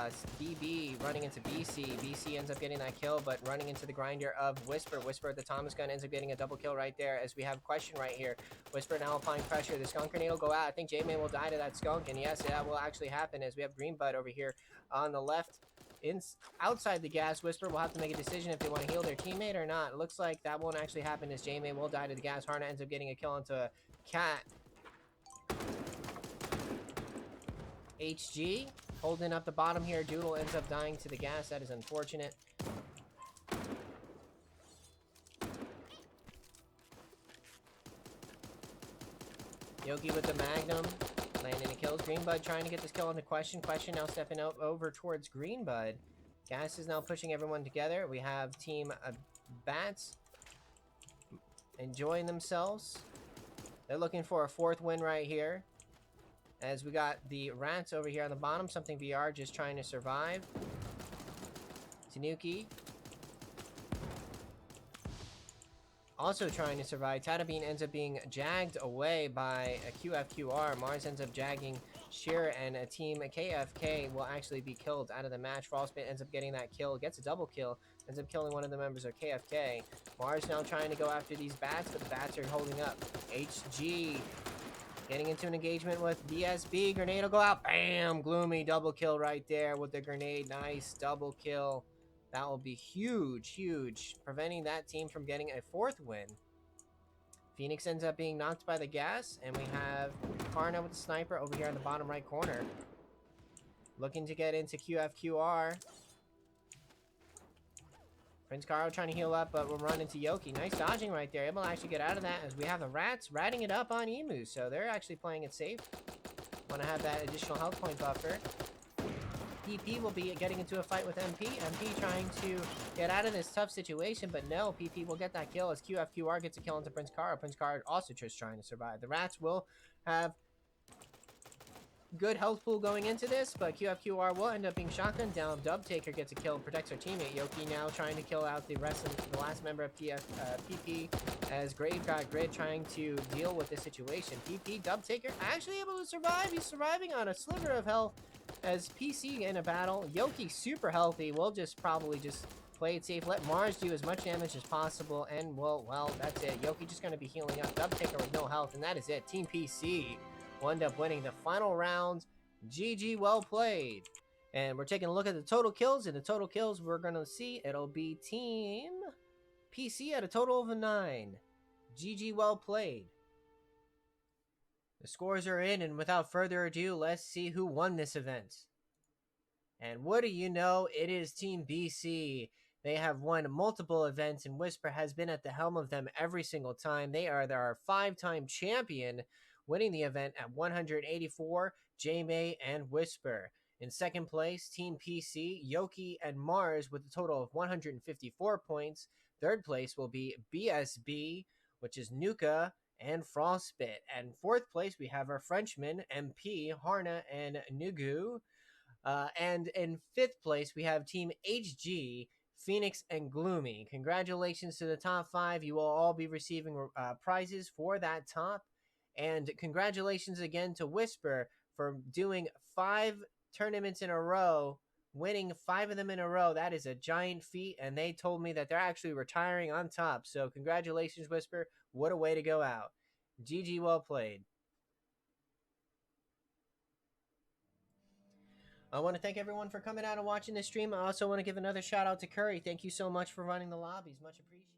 BB running into BC. BC ends up getting that kill, but running into the grinder of Whisper. Whisper at the Thomas gun ends up getting a double kill right there, as we have question right here. Whisper now applying pressure. The skunk grenade will go out. I think J-Man will die to that skunk, and yes, that will actually happen, as we have Green Bud over here on the left. Outside the gas. Whisper will have to make a decision if they want to heal their teammate or not. It looks like that won't actually happen, as J-May will die to the gas. Harna ends up getting a kill onto Cat. HG holding up the bottom here. Doodle ends up dying to the gas. That is unfortunate. Yogi with the Magnum. Landing the kills. Greenbud trying to get this kill on the question. Question now stepping over towards Greenbud. Gas is now pushing everyone together. We have team Bats enjoying themselves. They're looking for a fourth win right here. As we got the Rats over here on the bottom. Something VR just trying to survive. Tanuki also trying to survive. Tatabean ends up being jagged away by a QFQR. Mars ends up jagging Sheer, and a team KFK will actually be killed out of the match. Frostbite ends up getting that kill, gets a double kill, ends up killing one of the members of KFK. Mars now trying to go after these Bats, but the Bats are holding up. HG getting into an engagement with DSB. Grenade will go out. Bam! Gloomy double kill right there with the grenade. Nice double kill. That will be huge, huge, preventing that team from getting a fourth win. Phoenix ends up being knocked by the gas, and we have Karna with the sniper over here in the bottom right corner. Looking to get into QFQR. Prince Caro trying to heal up, but we'll run into Yoki. Nice dodging right there. Able to actually get out of that, as we have the Rats ratting it up on Emu, so they're actually playing it safe. Want to have that additional health point buffer. PP will be getting into a fight with MP. MP trying to get out of this tough situation, but no, PP will get that kill as QFQR gets a kill into Prince Cara. Prince Cara also just trying to survive. The Rats will have good health pool going into this, but QFQR will end up being shotgun down. Dub Taker gets a kill, protects her teammate. Yoki now trying to kill out the rest of the last member of PP, as Grave got Grid trying to deal with the situation. PP, Dub Taker actually able to survive. He's surviving on a sliver of health. As PC in a battle, Yoki super healthy. We'll just probably just play it safe. Let Mars do as much damage as possible. And well, that's it. Yoki just going to be healing up. Dub Taker with no health. And that is it. Team PC will end up winning the final round. GG, well played. And we're taking a look at the total kills. And the total kills we're going to see, it'll be Team PC at a total of 9. GG, well played. The scores are in, and without further ado, let's see who won this event. And what do you know? It is Team BC. They have won multiple events, and Whisper has been at the helm of them every single time. They are our 5-time champion, winning the event at 184, J-May, and Whisper. In second place, Team PC, Yoki, and Mars with a total of 154 points. Third place will be BSB, which is Nuka and Frostbit. And fourth place, we have our Frenchmen, MP, Harna, and Nugu. And in fifth place, we have Team HG, Phoenix, and Gloomy. Congratulations to the top five. You will all be receiving prizes for that top. And congratulations again to Whisper for doing 5 tournaments in a row, winning 5 of them in a row. That is a giant feat. And they told me that they're actually retiring on top. So congratulations, Whisper. What a way to go out. GG, well played. I want to thank everyone for coming out and watching this stream. I also want to give another shout out to Curry. Thank you so much for running the lobbies. Much appreciated.